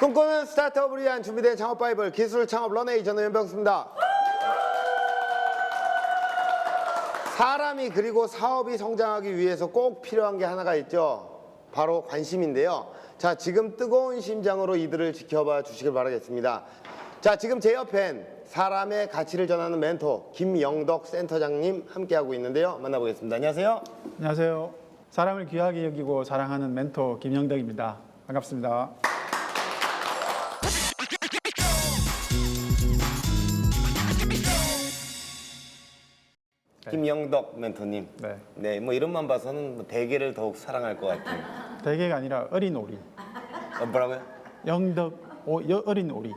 꿈꾸는 스타트업을 위한 준비된 창업 바이블 기술 창업 런웨이 저는 연병수입니다. 사람이 그리고 사업이 성장하기 위해서 꼭 필요한 게 하나가 있죠. 바로 관심인데요. 자, 지금 뜨거운 심장으로 이들을 지켜봐 주시길 바라겠습니다. 자, 지금 제 옆엔 사람의 가치를 전하는 멘토 김영덕 센터장님 함께하고 있는데요. 만나보겠습니다. 안녕하세요. 안녕하세요. 사람을 귀하게 여기고 사랑하는 멘토 김영덕입니다. 반갑습니다. 김영덕 mentor님. 네. 네, 뭐 이름만 봐서는 뭐 대게를 더욱 사랑할 것 같은. 대게가 아니라 어린 오리. 뭐라고요? 영덕 어린 오리.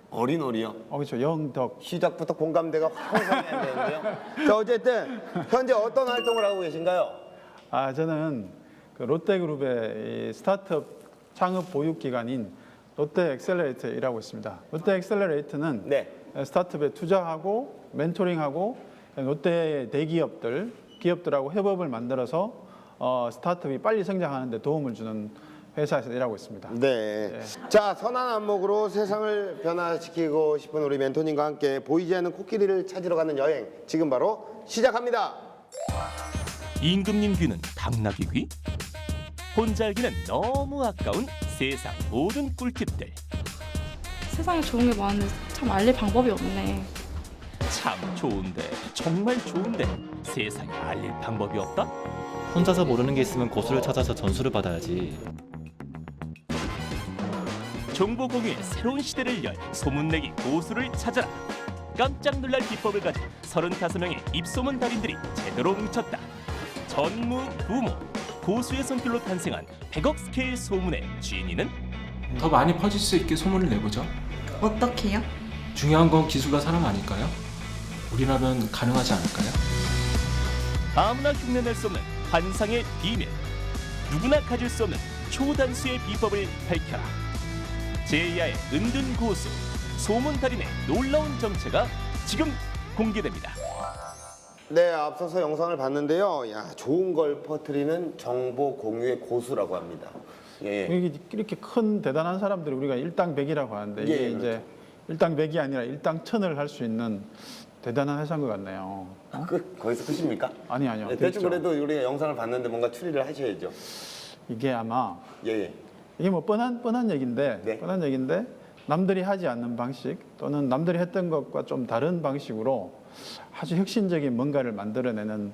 어린 오리요. 그렇죠. 영덕. 시작부터 공감대가 확 안 되는데요. 자, 어쨌든 현재 어떤 활동을 하고 계신가요? 저는 그 롯데그룹의 이 스타트업 창업 보육기관인 롯데 엑셀러레이터에 일하고 있습니다. 롯데 엑셀러레이터는 네. 스타트업에 투자하고 멘토링하고 롯데 대기업들, 기업들하고 협업을 만들어서 스타트업이 빨리 성장하는 데 도움을 주는 회사에서 일하고 있습니다. 네. 자, 선한 안목으로 세상을 변화시키고 싶은 우리 멘토님과 함께 보이지 않는 코끼리를 찾으러 가는 여행 지금 바로 시작합니다. 임금님 귀는 당나귀 귀? 혼자 알기는 너무 아까운 세상 모든 꿀팁들. 세상에 좋은 게 많은데 참 알릴 방법이 없네. 참 좋은데 정말 좋은데 세상에 알릴 방법이 없다? 혼자서 모르는 게 있으면 고수를 찾아서 전수를 받아야지. 정보 공유의 새로운 시대를 열 소문내기 고수를 찾아라. 깜짝 놀랄 비법을 가진 35명의 입소문 달인들이 제대로 뭉쳤다. 전무후무 고수의 손길로 탄생한 100억 스케일 소문의 진위는 더 많이 퍼질 수 있게 소문을 내보죠. 어떻게요? 중요한 건 기술과 사람 아닐까요? 우리라면 가능하지 않을까요? 아무나 흉내낼 수 없는 환상의 비밀, 누구나 가질 수 없는 초단수의 비법을 밝혀라. 제이아의 은둔 고수, 소문달인의 놀라운 정체가 지금 공개됩니다. 네, 앞서서 영상을 봤는데요. 야, 좋은 걸 퍼뜨리는 정보 공유의 고수라고 합니다. 예. 이렇게 큰 대단한 사람들이 우리가 일당백이라고 하는데 이게 예, 이제 일당백이 아니라 일당천을 할 수 있는 대단한 회사인 것 같네요. 거기서 끝입니까? 아니요. 네, 대충 그래도 우리가 영상을 봤는데 뭔가 추리를 하셔야죠. 이게 아마 예. 이게 뭐 뻔한 얘기인데 네. 뻔한 얘기인데 남들이 하지 않는 방식 또는 남들이 했던 것과 좀 다른 방식으로 아주 혁신적인 뭔가를 만들어내는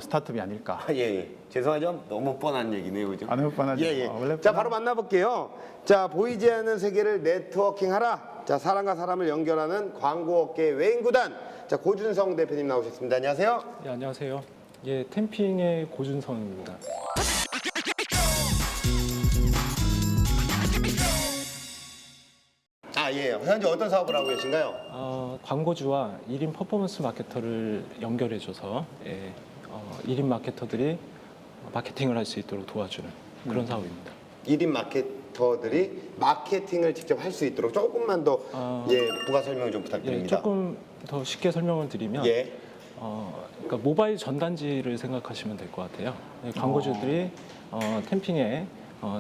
스타트업이 아닐까. 예. 죄송하죠. 너무 뻔한 얘기네요, 그죠? 너무 뻔하죠. 예. 원래 자, 바로 만나볼게요. 자, 보이지 않는 세계를 네트워킹하라. 자, 사람과 사람을 연결하는 광고업계의 외인구단. 자, 고준성 대표님 나오셨습니다. 안녕하세요. 네, 안녕하세요. 예, 템핑의 고준성입니다. 예. 현재 어떤 사업을 하고 계신가요? 광고주와 1인 퍼포먼스 마케터를 연결해줘서 1인 마케터들이 마케팅을 할 수 있도록 도와주는 그런 사업입니다. 1인 마케터들이 마케팅을 직접 할 수 있도록 조금만 더 부가 설명 좀 예, 부탁드립니다. 조금 더 쉽게 설명을 드리면 예. 그러니까 모바일 전단지를 생각하시면 될 것 같아요. 광고주들이 템핑에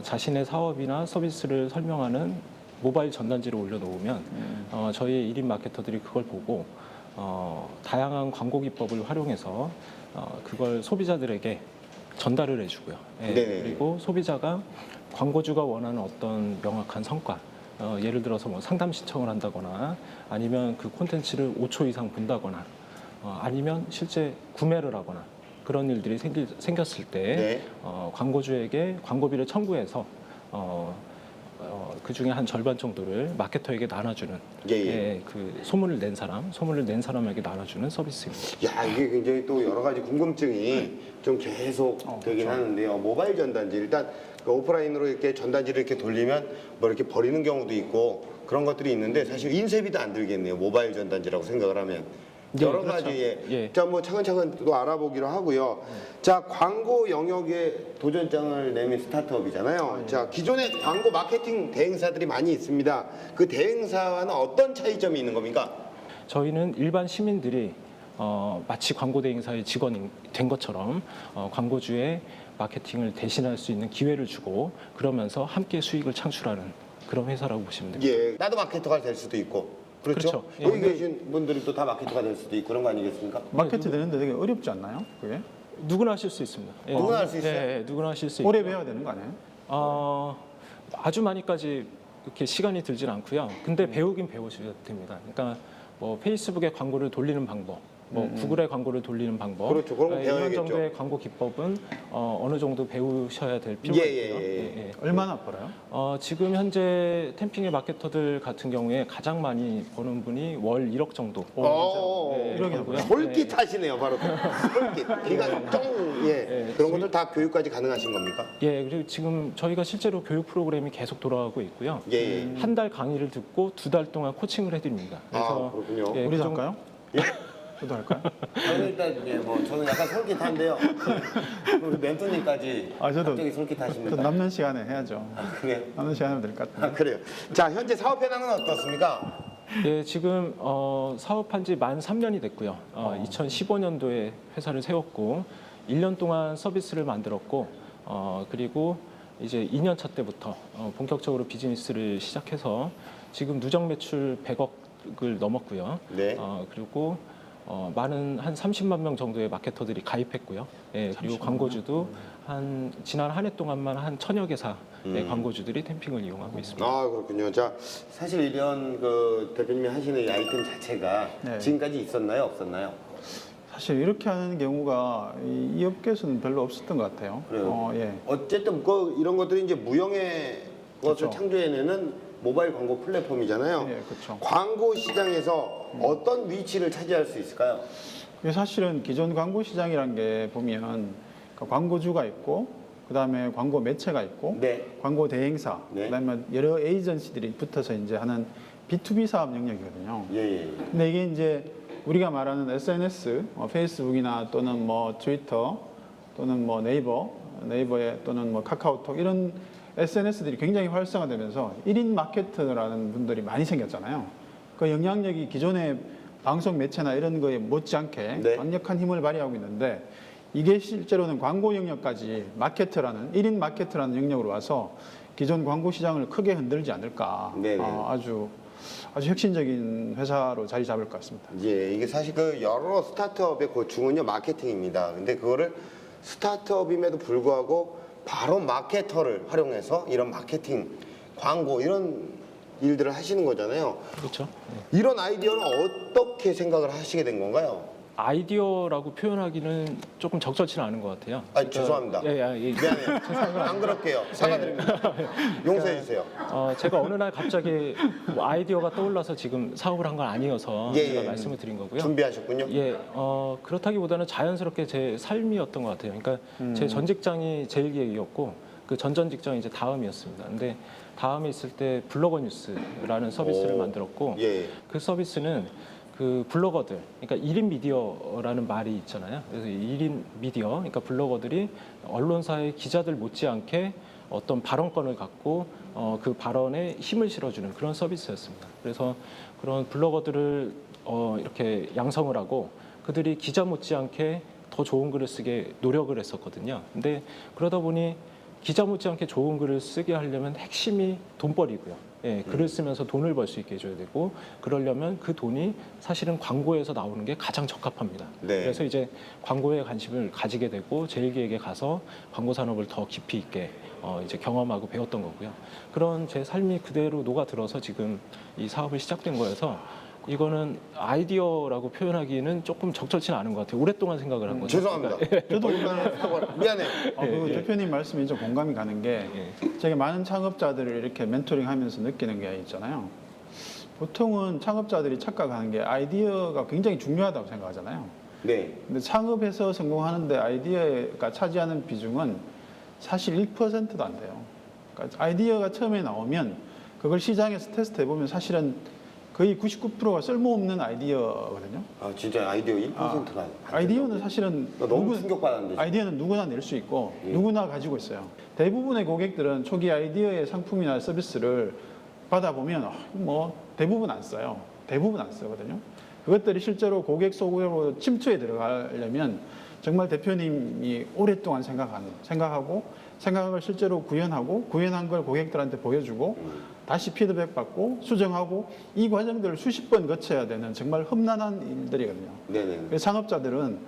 자신의 사업이나 서비스를 설명하는 모바일 전단지를 올려놓으면 저희 1인 마케터들이 그걸 보고 다양한 광고 기법을 활용해서 그걸 소비자들에게 전달을 해주고요. 그리고 소비자가 광고주가 원하는 어떤 명확한 성과, 예를 들어서 뭐 상담 신청을 한다거나 아니면 그 콘텐츠를 5초 이상 본다거나 아니면 실제 구매를 하거나 그런 일들이 생겼을 때 광고주에게 광고비를 청구해서 그 중에 한 절반 정도를 마케터에게 나눠주는 그 소문을 낸 사람에게 나눠주는 서비스입니다. 야, 이게 굉장히 또 여러 가지 궁금증이 좀 계속 되긴 하는데요. 모바일 전단지 일단 그 오프라인으로 이렇게 전단지를 이렇게 돌리면 뭐 이렇게 버리는 경우도 있고 그런 것들이 있는데 사실 인쇄비도 안 들겠네요. 모바일 전단지라고 생각을 하면. 여러 그렇죠. 가지의 자, 뭐 차근차근 또 알아보기로 하고요. 자, 광고 영역에 도전장을 내민 스타트업이잖아요. 자, 기존의 광고 마케팅 대행사들이 많이 있습니다. 그 대행사와는 어떤 차이점이 있는 겁니까? 저희는 일반 시민들이 마치 광고 대행사의 직원이 된 것처럼 광고주의 마케팅을 대신할 수 있는 기회를 주고 그러면서 함께 수익을 창출하는 그런 회사라고 보시면 됩니다. 예, 나도 마케터가 될 수도 있고. 그렇죠? 그렇죠. 예, 여기 근데- 계신 분들이 또 다 마케터가 될 수도 있고 그런 거 아니겠습니까? 마케트 되는데 되게 어렵지 않나요? 그게 누구나 하실 수 있습니다. 예, 누구나 할수 있어요? 예, 예, 누구나 하실 수 있고. 오래 배워야 되는 거 아니에요? 아주 많이까지 이렇게 시간이 들진 않고요. 근데 배우긴 배우셔야 됩니다. 그러니까 뭐 페이스북에 광고를 돌리는 방법, 뭐 구글에 광고를 돌리는 방법, 그렇죠. 그런 거 이런 배워야겠죠. 정도의 광고 기법은 어느 정도 배우셔야 될 필요가 예, 있고요. 예, 예. 얼마나 벌어요? 지금 현재 템핑의 마케터들 같은 경우에 가장 많이 버는 분이 월 1억 정도. 예, 1억이 벌고요. 솔깃 하시네요, 바로. 솔깃. 귀가 쫑. 예. 그런 것들 다 교육까지 가능하신 겁니까? 예, 그리고 지금 저희가 실제로 교육 프로그램이 계속 돌아가고 있고요. 예. 한 달 강의를 듣고 2달 동안 코칭을 해드립니다. 아, 그렇군요. 예, 우리도 그 정도- 할까요? 저도 할까요? 저는 일단 예, 뭐 저는 약간 솔깃한데요. 우리 멘토님까지 아, 저도- 갑자기 또 솔깃하십니다. 남는 시간에 해야죠. 그래요? 남는 시간에 하면 될 것 같아요. 아, 그래요. 자, 현재 사업 현황은 어떻습니까? 예, 지금 사업한 지 만 3년이 됐고요. 2015년도에 회사를 세웠고 1년 동안 서비스를 만들었고 그리고 이제 2년 차 때부터 본격적으로 비즈니스를 시작해서 지금 누적 매출 100억을 넘었고요. 네. 그리고 많은 한 30만 명 정도의 마케터들이 가입했고요. 예, 그리고 광고주도 지난 한 해 동안만 한 1000여 개사의 광고주들이 템핑을 이용하고 있습니다. 아, 그렇군요. 자, 사실 이런 그 대표님이 하시는 이 아이템 자체가 네. 지금까지 있었나요, 없었나요? 사실 이렇게 하는 경우가 이 업계에서는 별로 없었던 것 같아요. 그래요? 예. 어쨌든 이런 것들이 이제 무형의 것을 그렇죠. 창조해내는 모바일 광고 플랫폼이잖아요. 예, 그렇죠. 광고 시장에서 어떤 위치를 차지할 수 있을까요? 이게 사실은 기존 광고 시장이란 게 보면 광고주가 있고 그다음에 광고 매체가 있고 네. 광고 대행사 네. 그다음에 여러 에이전시들이 붙어서 이제 하는 B2B 사업 영역이거든요. 예, 예. 근데 이게 이제 우리가 말하는 SNS, 페이스북이나 또는 뭐 트위터 또는 뭐 네이버에 또는 뭐 카카오톡 이런 SNS들이 굉장히 활성화되면서 1인 마케터라는 분들이 많이 생겼잖아요. 그 영향력이 기존의 방송 매체나 이런 거에 못지않게 네. 강력한 힘을 발휘하고 있는데 이게 실제로는 광고 영역까지 마케터라는 1인 마케터라는 영역으로 와서 기존 광고 시장을 크게 흔들지 않을까. 네네. 아주 혁신적인 회사로 자리 잡을 것 같습니다. 예, 이게 사실 그 여러 스타트업의 고충은요 마케팅입니다. 근데 그거를 스타트업임에도 불구하고 바로 마케터를 활용해서 이런 마케팅, 광고 이런 일들을 하시는 거잖아요. 그렇죠. 이런 아이디어는 어떻게 생각을 하시게 된 건가요? 아이디어라고 표현하기는 조금 적절치는 않은 것 같아요. 아, 죄송합니다. 예. 미안해요. 안 그럴게요. 사과드립니다. 용서해 주세요. 제가 어느 날 갑자기 뭐 아이디어가 떠올라서 지금 사업을 한 건 아니어서 예, 제가 예. 말씀을 드린 거고요. 준비하셨군요. 예, 그렇다기보다는 자연스럽게 제 삶이었던 것 같아요. 그러니까 제 전 직장이 제일 기획이었고 그 전전 직장이 이제 다음이었습니다. 근데 다음에 있을 때 블로거 뉴스라는 서비스를 오. 만들었고 예. 그 서비스는 그 블로거들, 그러니까 1인 미디어라는 말이 있잖아요. 그래서 1인 미디어, 그러니까 블로거들이 언론사의 기자들 못지않게 어떤 발언권을 갖고 그 발언에 힘을 실어주는 그런 서비스였습니다. 그래서 그런 블로거들을 이렇게 양성을 하고 그들이 기자 못지않게 더 좋은 글을 쓰게 노력을 했었거든요. 근데 그러다 보니 기자 못지않게 좋은 글을 쓰게 하려면 핵심이 돈벌이고요. 예, 글을 쓰면서 돈을 벌 수 있게 해줘야 되고 그러려면 그 돈이 사실은 광고에서 나오는 게 가장 적합합니다. 네. 그래서 이제 광고에 관심을 가지게 되고 제일기획에 가서 광고 산업을 더 깊이 있게 이제 경험하고 배웠던 거고요. 그런 제 삶이 그대로 녹아들어서 지금 이 사업을 시작된 거여서 이거는 아이디어라고 표현하기는 조금 적절치는 않은 것 같아요. 오랫동안 생각을 한 거죠. 죄송합니다. 저도 얼마나 사과 미안해요. 그 대표님 말씀이 좀 공감이 가는 게 제가 많은 창업자들을 이렇게 멘토링하면서 느끼는 게 있잖아요. 보통은 창업자들이 착각하는 게 아이디어가 굉장히 중요하다고 생각하잖아요. 네. 근데 창업에서 성공하는데 아이디어가 차지하는 비중은 사실 1%도 안 돼요. 그러니까 아이디어가 처음에 나오면 그걸 시장에서 테스트해보면 사실은 거의 99%가 쓸모없는 아이디어거든요. 아, 진짜 아이디어 1%가 아이디어는 사실은 나 너무 충격받았는데. 아이디어는 누구나 낼 수 있고 예. 누구나 가지고 있어요. 대부분의 고객들은 초기 아이디어의 상품이나 서비스를 받아보면 뭐 대부분 안 써요. 대부분 안 쓰거든요. 그것들이 실제로 고객 속으로 침투에 들어가려면 정말 대표님이 오랫동안 생각하고 생각을 실제로 구현한 걸 고객들한테 보여주고 다시 피드백 받고 수정하고 이 과정들을 수십 번 거쳐야 되는 정말 험난한 일들이거든요. 네네. 그래서 창업자들은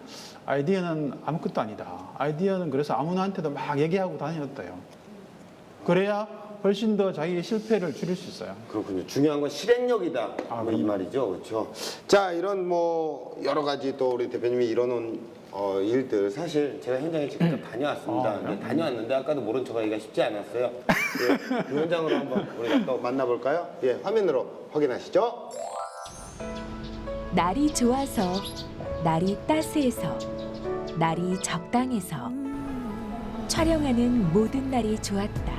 아이디어는 아무것도 아니다. 아이디어는 그래서 아무나한테도 막 얘기하고 다녔대요. 그래야 훨씬 더 자기의 실패를 줄일 수 있어요. 그렇군요. 중요한 건 실행력이다. 뭐이 말이죠. 그렇죠. 자, 이런 뭐 여러 가지 또 우리 대표님이 이뤄놓은 일들 사실 제가 현장에 직접 다녀왔습니다. 근데 다녀왔는데 아까도 모른 척하기가 쉽지 않았어요. 예, 그 현장으로 한번 우리가 또 만나볼까요? 예, 화면으로 확인하시죠. 날이 좋아서, 날이 따스해서, 날이 적당해서 촬영하는 모든 날이 좋았다.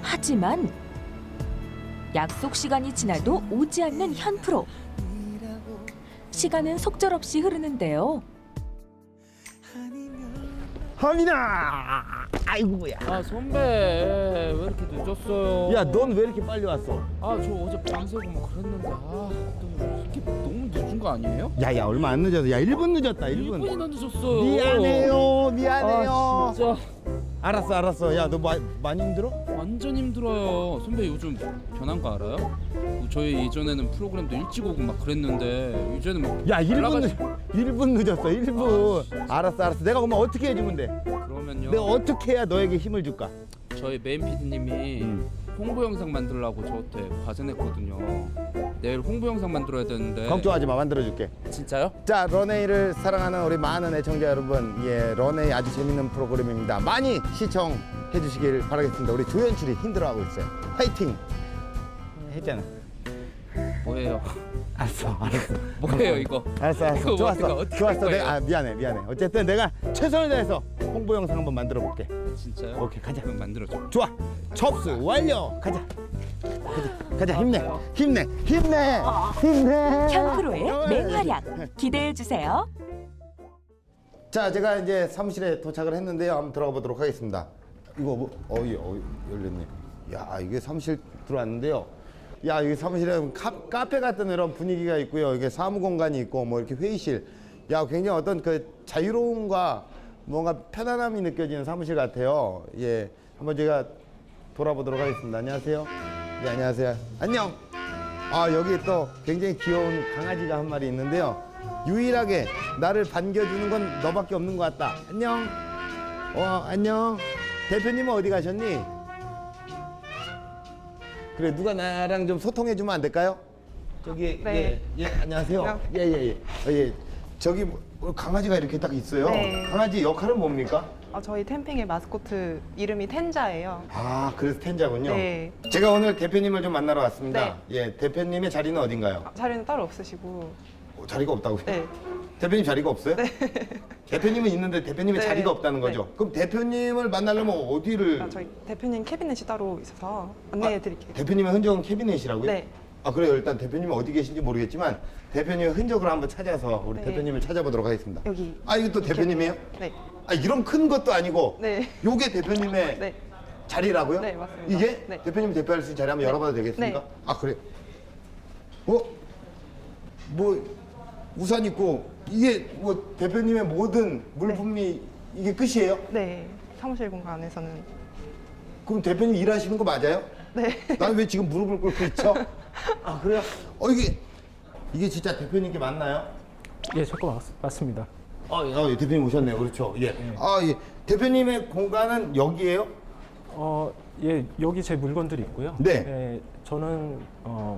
하지만 약속 시간이 지나도 오지 않는 현 프로. 시간은 속절없이 흐르는데요. 하민아, 아이고야. 아 선배 왜 이렇게 늦었어요? 야, 넌 왜 이렇게 빨리 왔어? 아 저 어제 밤새고 뭐 그랬는데 또 이렇게 너무 늦은 거 아니에요? 야, 얼마 안 늦었어. 야, 1분 늦었다. 1분. 1분이나 늦었어요. 미안해요. 아 진짜 알았어. 야, 너 많이 힘들어? 완전 힘들어요. 선배 요즘 변한 거 알아요? 저희 예전에는 프로그램도 일찍 오고 막 그랬는데 이제는 막 야, 1분 올라가시- 늦었어. 1분. 알았어. 내가 그러면 어떻게 해주면 돼? 그러면요. 내가 어떻게 해야 너에게 힘을 줄까? 저희 메인 PD님이 홍보 영상 만들라고 저한테 과제 냈거든요. 내일 홍보 영상 만들어야 되는데. 걱정하지 마. 만들어줄게. 진짜요? 자, 런웨이를 사랑하는 우리 많은 애청자 여러분, 예, 런웨이 아주 재밌는 프로그램입니다. 많이 시청해 주시길 바라겠습니다. 우리 조연출이 힘들어하고 있어요. 화이팅! 했잖아. 뭐예요? 알았어. 뭐예요 이거? 알았어. 이거 좋았어. 어떻게 할 거예요? 내가 미안해. 어쨌든 내가 최선을 다해서 홍보 영상 한번 만들어 볼게. 진짜요? 오케이, 가자. 그럼 만들어줘. 좋아. 접수 완료. 가자. 힘내. 현 프로의 맹활약 기대해 주세요. 자, 제가 이제 사무실에 도착을 했는데요. 한번 들어가 보도록 하겠습니다. 이거 뭐, 열렸네. 야, 이게 사무실 들어왔는데요. 야, 이게 사무실에 카페 같은 이런 분위기가 있고요. 이게 사무 공간이 있고, 뭐 이렇게 회의실. 야, 굉장히 어떤 그 자유로움과 뭔가 편안함이 느껴지는 사무실 같아요. 예, 한번 제가 돌아보도록 하겠습니다. 안녕하세요. 네, 안녕하세요. 안녕. 아, 여기 또 굉장히 귀여운 강아지가 한 마리 있는데요. 유일하게 나를 반겨주는 건 너밖에 없는 것 같다. 안녕. 안녕. 대표님은 어디 가셨니? 그래, 누가 나랑 좀 소통해주면 안 될까요? 저기, 네. 안녕하세요. 예. 저기 강아지가 이렇게 딱 있어요. 네. 강아지 역할은 뭡니까? 저희 캠핑의 마스코트 이름이 텐자예요. 아, 그래서 텐자군요. 네. 제가 오늘 대표님을 좀 만나러 왔습니다. 네. 예, 대표님의 자리는 어딘가요? 자리는 따로 없으시고. 자리가 없다고요? 네. 대표님 자리가 없어요? 네. 대표님은 있는데 대표님의 네. 자리가 없다는 거죠? 네. 그럼 대표님을 만나려면 어디를? 저희 대표님 캐비넷이 따로 있어서 안내해 드릴게요. 대표님의 흔적은 캐비넷이라고요? 네. 아, 그래요. 일단 대표님이 어디 계신지 모르겠지만 대표님의 흔적을 한번 찾아서 우리 네. 대표님을 찾아보도록 하겠습니다. 여기. 아, 이거 또 대표님이에요? 네. 아, 이런 큰 것도 아니고 네. 요게 대표님의 네. 자리라고요? 네, 맞습니다. 이게? 네. 대표님 대표할 수 있는 자리 한번 열어봐도 되겠습니까? 네. 아, 그래요? 뭐 우산 있고 이게 뭐 대표님의 모든 물품이 이게 끝이에요? 네. 사무실 공간에서는. 그럼 대표님 일하시는 거 맞아요? 네. 난 왜 지금 무릎을 꿇고 있죠? 아, 그래요? 이게 진짜 대표님께 맞나요? 예, 저거 맞습니다. 예, 대표님 오셨네요. 그렇죠. 예. 예. 대표님의 공간은 여기예요? 예, 여기 제 물건들이 있고요. 네. 예, 저는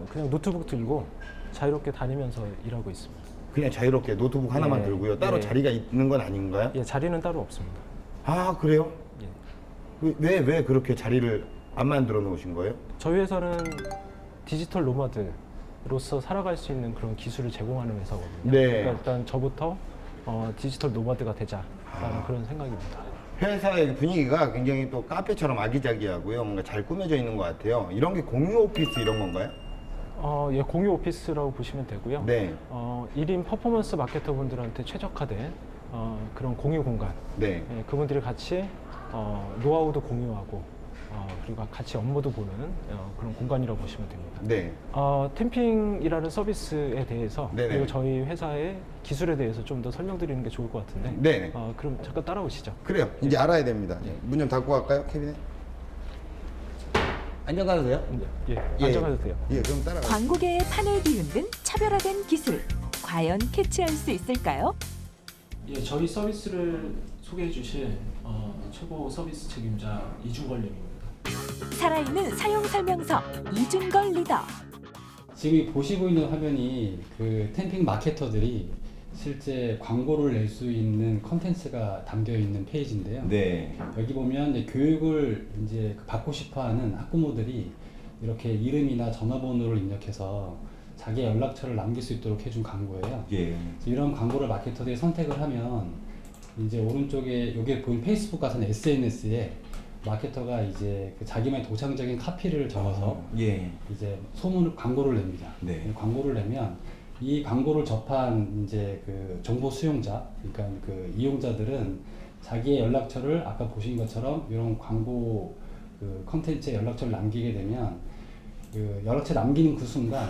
그냥 노트북 들고 자유롭게 다니면서 일하고 있습니다. 그냥 자유롭게 노트북 하나만 예, 들고요. 따로 예. 자리가 있는 건 아닌가요? 예, 자리는 따로 없습니다. 아, 그래요? 예. 왜 그렇게 자리를 안 만들어 놓으신 거예요? 저희 회사는 디지털 노마드로서 살아갈 수 있는 그런 기술을 제공하는 회사거든요. 네. 그러니까 일단 저부터 디지털 노마드가 되자라는 그런 생각입니다. 회사의 분위기가 굉장히 또 카페처럼 아기자기하고요. 뭔가 잘 꾸며져 있는 것 같아요. 이런 게 공유 오피스 이런 건가요? 예, 공유 오피스라고 보시면 되고요. 네. 1인 퍼포먼스 마케터분들한테 최적화된 그런 공유 공간. 네. 예, 그분들이 같이 노하우도 공유하고 그리고 같이 업무도 보는 그런 공간이라고 보시면 됩니다. 네. 템핑이라는 서비스에 대해서 네네. 그리고 저희 회사의 기술에 대해서 좀 더 설명드리는 게 좋을 것 같은데 네네. 그럼 잠깐 따라오시죠. 그래요. 이제 알아야 됩니다. 문 좀 닫고 갈까요, 케빈에? 안녕 가도 돼요? 예, 안정하셔도 돼요. 예, 그럼 따라가. 광고계의 판을 뒤흔든 차별화된 기술. 과연 캐치할 수 있을까요? 예, 저희 서비스를 소개해 주실 최고 서비스 책임자 이준걸님입니다. 살아있는 사용 설명서 이준걸 리더. 지금 보시고 있는 화면이 그 템핑 마케터들이 실제 광고를 낼 수 있는 컨텐츠가 담겨 있는 페이지인데요. 네. 여기 보면 이제 교육을 이제 받고 싶어하는 학부모들이 이렇게 이름이나 전화번호를 입력해서 자기의 연락처를 남길 수 있도록 해준 광고예요. 예. 이런 광고를 마케터들이 선택을 하면 이제 오른쪽에 여기 보이는 페이스북 같은 SNS에 마케터가 이제 그 자기만의 독창적인 카피를 적어서 예. 이제 소문을 광고를 냅니다. 네. 광고를 내면 이 광고를 접한 이제 그 정보 수용자, 그러니까 그 이용자들은 자기의 연락처를 아까 보신 것처럼 이런 광고 그 컨텐츠에 연락처를 남기게 되면 그 연락처 남기는 그 순간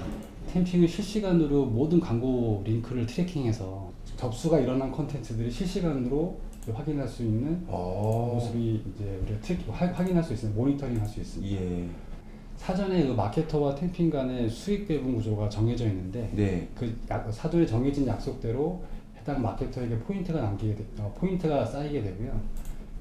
템핑은 실시간으로 모든 광고 링크를 트래킹해서 접수가 일어난 컨텐츠들이 실시간으로 확인할 수 있는 모습이 이제 우리가 확인할 수 있습니다. 모니터링할 수 있습니다. 예. 사전에 그 마케터와 템핑 간의 수익 배분 구조가 정해져 있는데 네. 그 사전에 정해진 약속대로 해당 마케터에게 포인트가 쌓이게 되고요.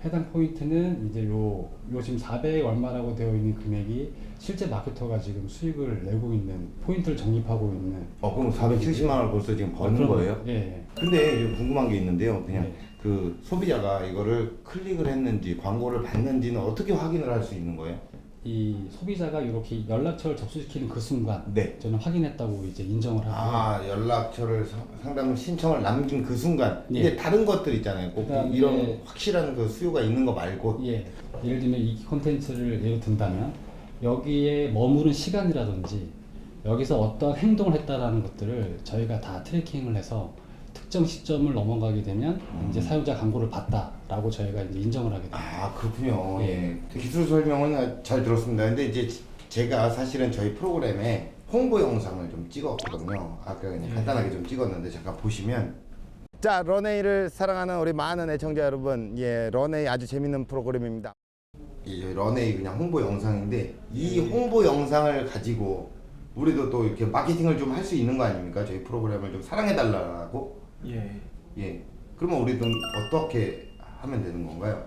해당 포인트는 이제 요 지금 400 얼마라고 되어 있는 금액이 실제 마케터가 지금 수익을 내고 있는 포인트를 적립하고 있는. 그럼 470만 원을 벌써 지금 버는 그럼요. 거예요? 예. 근데 궁금한 게 있는데요. 그냥 네. 그 소비자가 이거를 클릭을 했는지 광고를 봤는지는 어떻게 확인을 할 수 있는 거예요? 이 소비자가 이렇게 연락처를 접수시키는 그 순간 네. 저는 확인했다고 이제 인정을 하고. 연락처를 상담 신청을 남긴 그 순간. 예. 근데 다른 것들 있잖아요. 꼭 그다음에 이런 확실한 그 수요가 있는 거 말고. 예. 예를 들면 이 콘텐츠를 예를 든다면 여기에 머무른 시간이라든지 여기서 어떤 행동을 했다라는 것들을 저희가 다 트래킹을 해서 특정 시점을 넘어가게 되면 이제 사용자 광고를 봤다라고 저희가 이제 인정을 하게 됩니다. 그렇군요. 예. 기술 설명은 잘 들었습니다. 근데 이제 제가 사실은 저희 프로그램에 홍보 영상을 좀 찍었거든요. 아까 그냥 간단하게 좀 찍었는데 잠깐 보시면. 자, 런웨이를 사랑하는 우리 많은 애청자 여러분, 런웨이 아주 재밌는 프로그램입니다. 이 런웨이 그냥 홍보 영상인데 이 홍보 영상을 가지고 우리도 또 이렇게 마케팅을 좀 할 수 있는 거 아닙니까? 저희 프로그램을 좀 사랑해달라고. 예. 그러면 우리도 어떻게 하면 되는 건가요?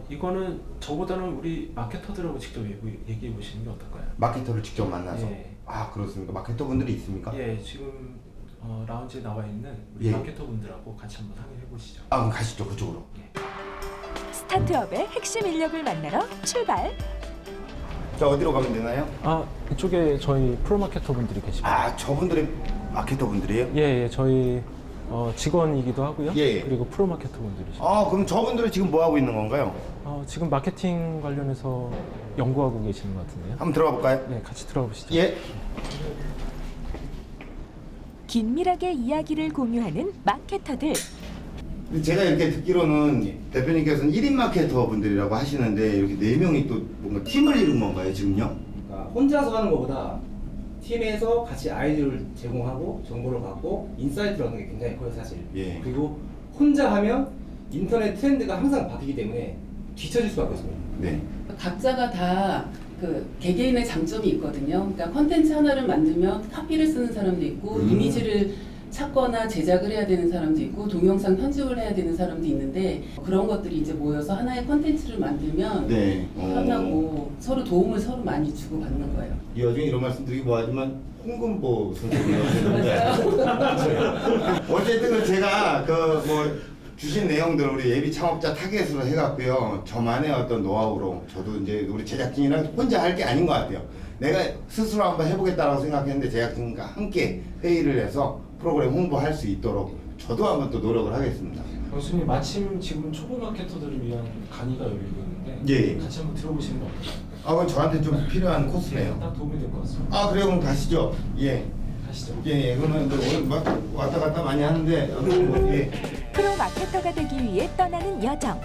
이거는 저보다는 우리 마케터들하고 직접 얘기해 보시는 게 어떨까요? 마케터를 직접 만나서. 예. 그렇습니까? 마케터 분들이 있습니까? 예, 지금 라운지에 나와 있는 우리 예. 마케터 분들하고 같이 한번 상의해 보시죠. 그럼 가시죠, 그쪽으로. 스타트업의 핵심 인력을 만나러 출발. 자, 어디로 가면 되나요? 이쪽에 저희 프로마케터 분들이 계십니다. 저분들이 마케터 분들이에요? 예, 저희 직원이기도 하고요. 예. 그리고 프로마케터 분들이시죠. 그럼 저분들은 지금 뭐 하고 있는 건가요? 지금 마케팅 관련해서 연구하고 계시는 것 같은데요. 한번 들어가 볼까요? 네, 같이 들어가 보시죠. 예. 긴밀하게 이야기를 공유하는 마케터들. 제가 이렇게 듣기로는 대표님께서는 1인 마케터 분들이라고 하시는데 이렇게 4명이 또 뭔가 팀을 이룬 건가요, 지금요? 그러니까 혼자서 하는 것보다 팀에서 같이 아이디어를 제공하고 정보를 받고 인사이트를 얻는 게 굉장히 커요, 사실. 예. 그리고 혼자 하면 인터넷 트렌드가 항상 바뀌기 때문에 뒤처질 수밖에 없습니다. 네. 각자가 다 그 개개인의 장점이 있거든요. 그러니까 컨텐츠 하나를 만들면 카피를 쓰는 사람도 있고 이미지를 찾거나 제작을 해야 되는 사람도 있고 동영상 편집을 해야 되는 사람도 있는데 그런 것들이 이제 모여서 하나의 컨텐츠를 만들면 편하고 서로 도움을 서로 많이 주고 받는 거예요. 이 와중에 이런 말씀 드리기 뭐하지만 홍금보 선생님이었는데 어쨌든 제가 주신 내용들 우리 예비 창업자 타겟으로 해갖고요. 저만의 어떤 노하우로 저도 이제 우리 제작진이랑 혼자 할 게 아닌 것 같아요. 내가 스스로 한번 해보겠다라고 생각했는데 제작진과 함께 회의를 해서 프로그램 홍보할 수 있도록 저도 한번 또 노력을 하겠습니다. 교수님 마침 지금 초보 마케터들을 위한 강의가 열리고 있는데 예. 같이 한번 들어보시는 거 어떨까요? 그건 저한테 좀 필요한 코스네요. 딱 도움이 될 것 같습니다. 그래요? 그럼 가시죠. 예. 가시죠. 예. 그러면 오늘 막 왔다 갔다 많이 하는데 예. 프로 마케터가 되기 위해 떠나는 여정.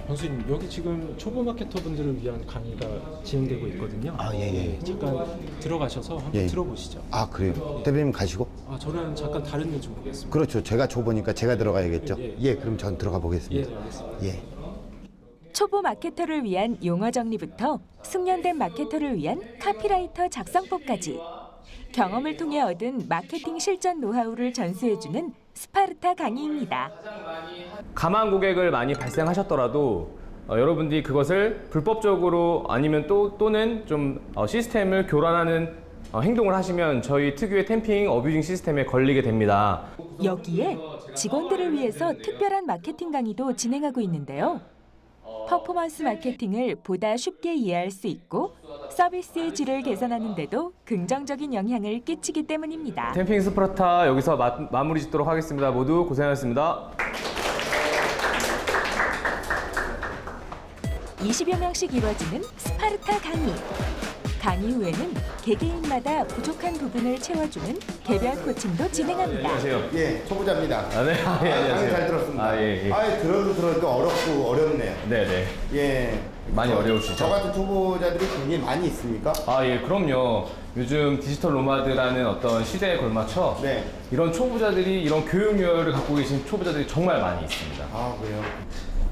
권수님, 여기 지금 초보 마케터 분들을 위한 강의가 진행되고 있거든요. 아, 예. 잠깐 들어가셔서 한번 들어보시죠. 아, 그래요? 대표님 가시고? 아, 저는 잠깐 다른 일 좀 보겠습니다. 그렇죠. 제가 초보니까 제가 들어가야겠죠. 예. 그럼 전 들어가 보겠습니다. 예, 알겠습니다. 예. 초보 마케터를 위한 용어 정리부터 숙련된 마케터를 위한 카피라이터 작성법까지 경험을 통해 얻은 마케팅 실전 노하우를 전수해주는 스파르타 강의입니다. 가만 고객을 많이 발생하셨더라도 여러분들이 그것을 불법적으로 아니면 또는 좀 시스템을 교란하는 행동을 하시면 저희 특유의 템핑 어뷰징 시스템에 걸리게 됩니다. 여기에 직원들을 위해서 특별한 마케팅 강의도 진행하고 있는데요. 퍼포먼스 마케팅을 보다 쉽게 이해할 수 있고 서비스의 질을 개선하는 데도 긍정적인 영향을 끼치기 때문입니다. 템핑 스파르타 여기서 마무리 짓도록 하겠습니다. 모두 고생하셨습니다. 20여 명씩 이루어지는 스파르타 강의. 강의 후에는 개개인마다 부족한 부분을 채워주는 개별 코칭도 진행합니다. 안녕하세요. 예, 초보자입니다. 네. 안녕하세요. 잘 들었습니다. 예. 들어도 어렵고 어렵네요. 네네. 예. 많이 어려우시죠? 저 같은 초보자들이 굉장히 많이 있습니까? 그럼요. 요즘 디지털 노마드라는 어떤 시대에 걸맞춰 이런 초보자들이 이런 교육 요열을 갖고 계신 초보자들이 정말 많이 있습니다. 아, 그래요?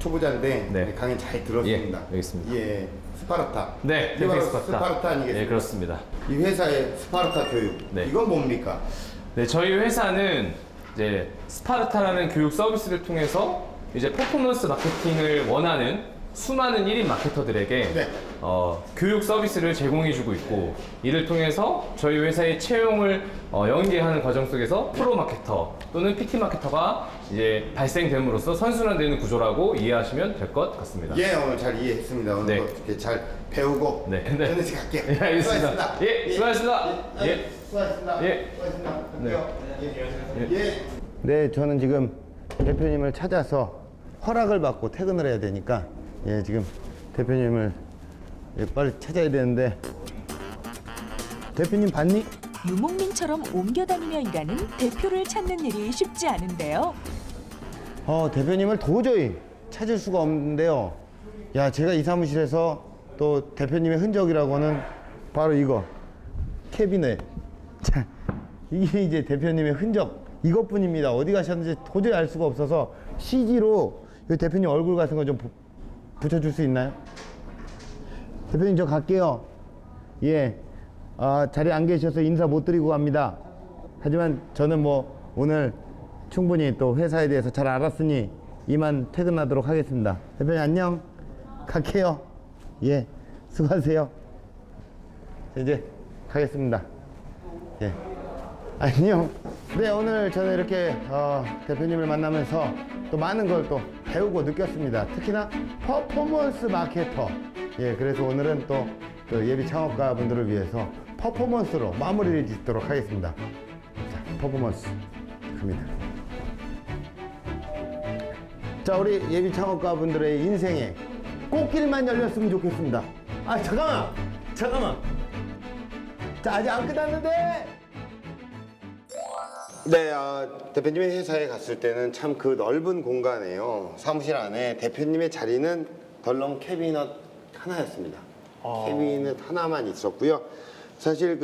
초보자인데 강의 잘 들었습니다. 여기 있습니다. 예, 스파르타. 네, 이게 바로 스파르타. 스파르타 아니겠습니까? 네, 그렇습니다. 이 회사의 스파르타 교육. 이건 뭡니까? 네, 저희 회사는 이제 스파르타라는 교육 서비스를 통해서 이제 퍼포먼스 마케팅을 원하는 수많은 1인 마케터들에게 교육 서비스를 제공해주고 있고 이를 통해서 저희 회사의 채용을 연계하는 과정 속에서 프로 마케터 또는 PT 마케터가 이제 발생됨으로써 선순환되는 구조라고 이해하시면 될 것 같습니다. 예, 오늘 잘 이해했습니다. 오늘 이렇게 잘 배우고 저는 이제 갈게요. 네, 알겠습니다. 수고하셨습니다. 예, 수고하셨습니다. 예. 수고하셨습니다. 예. 수고하셨습니다. 네. 예. 네, 저는 지금 대표님을 찾아서 허락을 받고 퇴근을 해야 되니까 지금 대표님을 빨리 찾아야 되는데 대표님 봤니? 유목민처럼 옮겨다니며 일하는 대표를 찾는 일이 쉽지 않은데요. 대표님을 도저히 찾을 수가 없는데요. 제가 이 사무실에서 또 대표님의 흔적이라고는 바로 이거 캐비넷. 자, 이게 이제 대표님의 흔적 이것뿐입니다. 어디 가셨는지 도저히 알 수가 없어서 CG로 대표님 얼굴 같은 거 좀 붙여줄 수 있나요? 대표님 저 갈게요. 자리에 안 계셔서 인사 못 드리고 갑니다. 하지만 저는 뭐 오늘 충분히 또 회사에 대해서 잘 알았으니 이만 퇴근하도록 하겠습니다. 대표님 안녕. 갈게요. 수고하세요. 이제 가겠습니다. 안녕. 네, 오늘 저는 이렇게 대표님을 만나면서 또 많은 걸 또 배우고 느꼈습니다. 특히나 퍼포먼스 마케터. 그래서 오늘은 또 예비 창업가 분들을 위해서 퍼포먼스로 마무리를 짓도록 하겠습니다. 자, 퍼포먼스 갑니다. 자, 우리 예비 창업가 분들의 인생에 꽃길만 열렸으면 좋겠습니다. 잠깐만. 자, 아직 안 끝났는데. 네, 대표님의 회사에 갔을 때는 참 그 넓은 공간에요. 사무실 안에 대표님의 자리는 덜렁 캐비닛 하나였습니다. 캐비닛 하나만 있었고요. 사실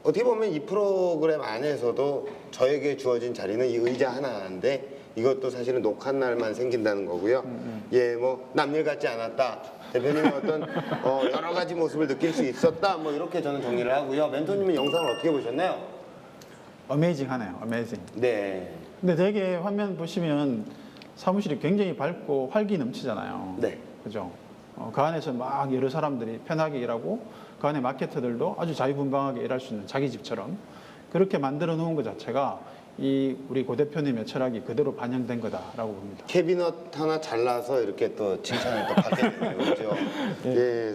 어떻게 보면 이 프로그램 안에서도 저에게 주어진 자리는 이 의자 하나인데 이것도 사실은 녹화한 날만 생긴다는 거고요. 뭐 남일 같지 않았다. 대표님의 어떤 여러 가지 모습을 느낄 수 있었다. 뭐 이렇게 저는 정리를 하고요. 멘토님은 영상을 어떻게 보셨나요? 어메이징하네요. 어메이징. 네. 근데 되게 화면 보시면 사무실이 굉장히 밝고 활기 넘치잖아요. 네. 그죠? 그 안에서 막 여러 사람들이 편하게 일하고 그 안에 마케터들도 아주 자유분방하게 일할 수 있는 자기 집처럼 그렇게 만들어 놓은 것 자체가 이 우리 고 대표님의 철학이 그대로 반영된 거다라고 봅니다. 캐비닛 하나 잘라서 이렇게 또 칭찬을 또 받게 되는 거죠.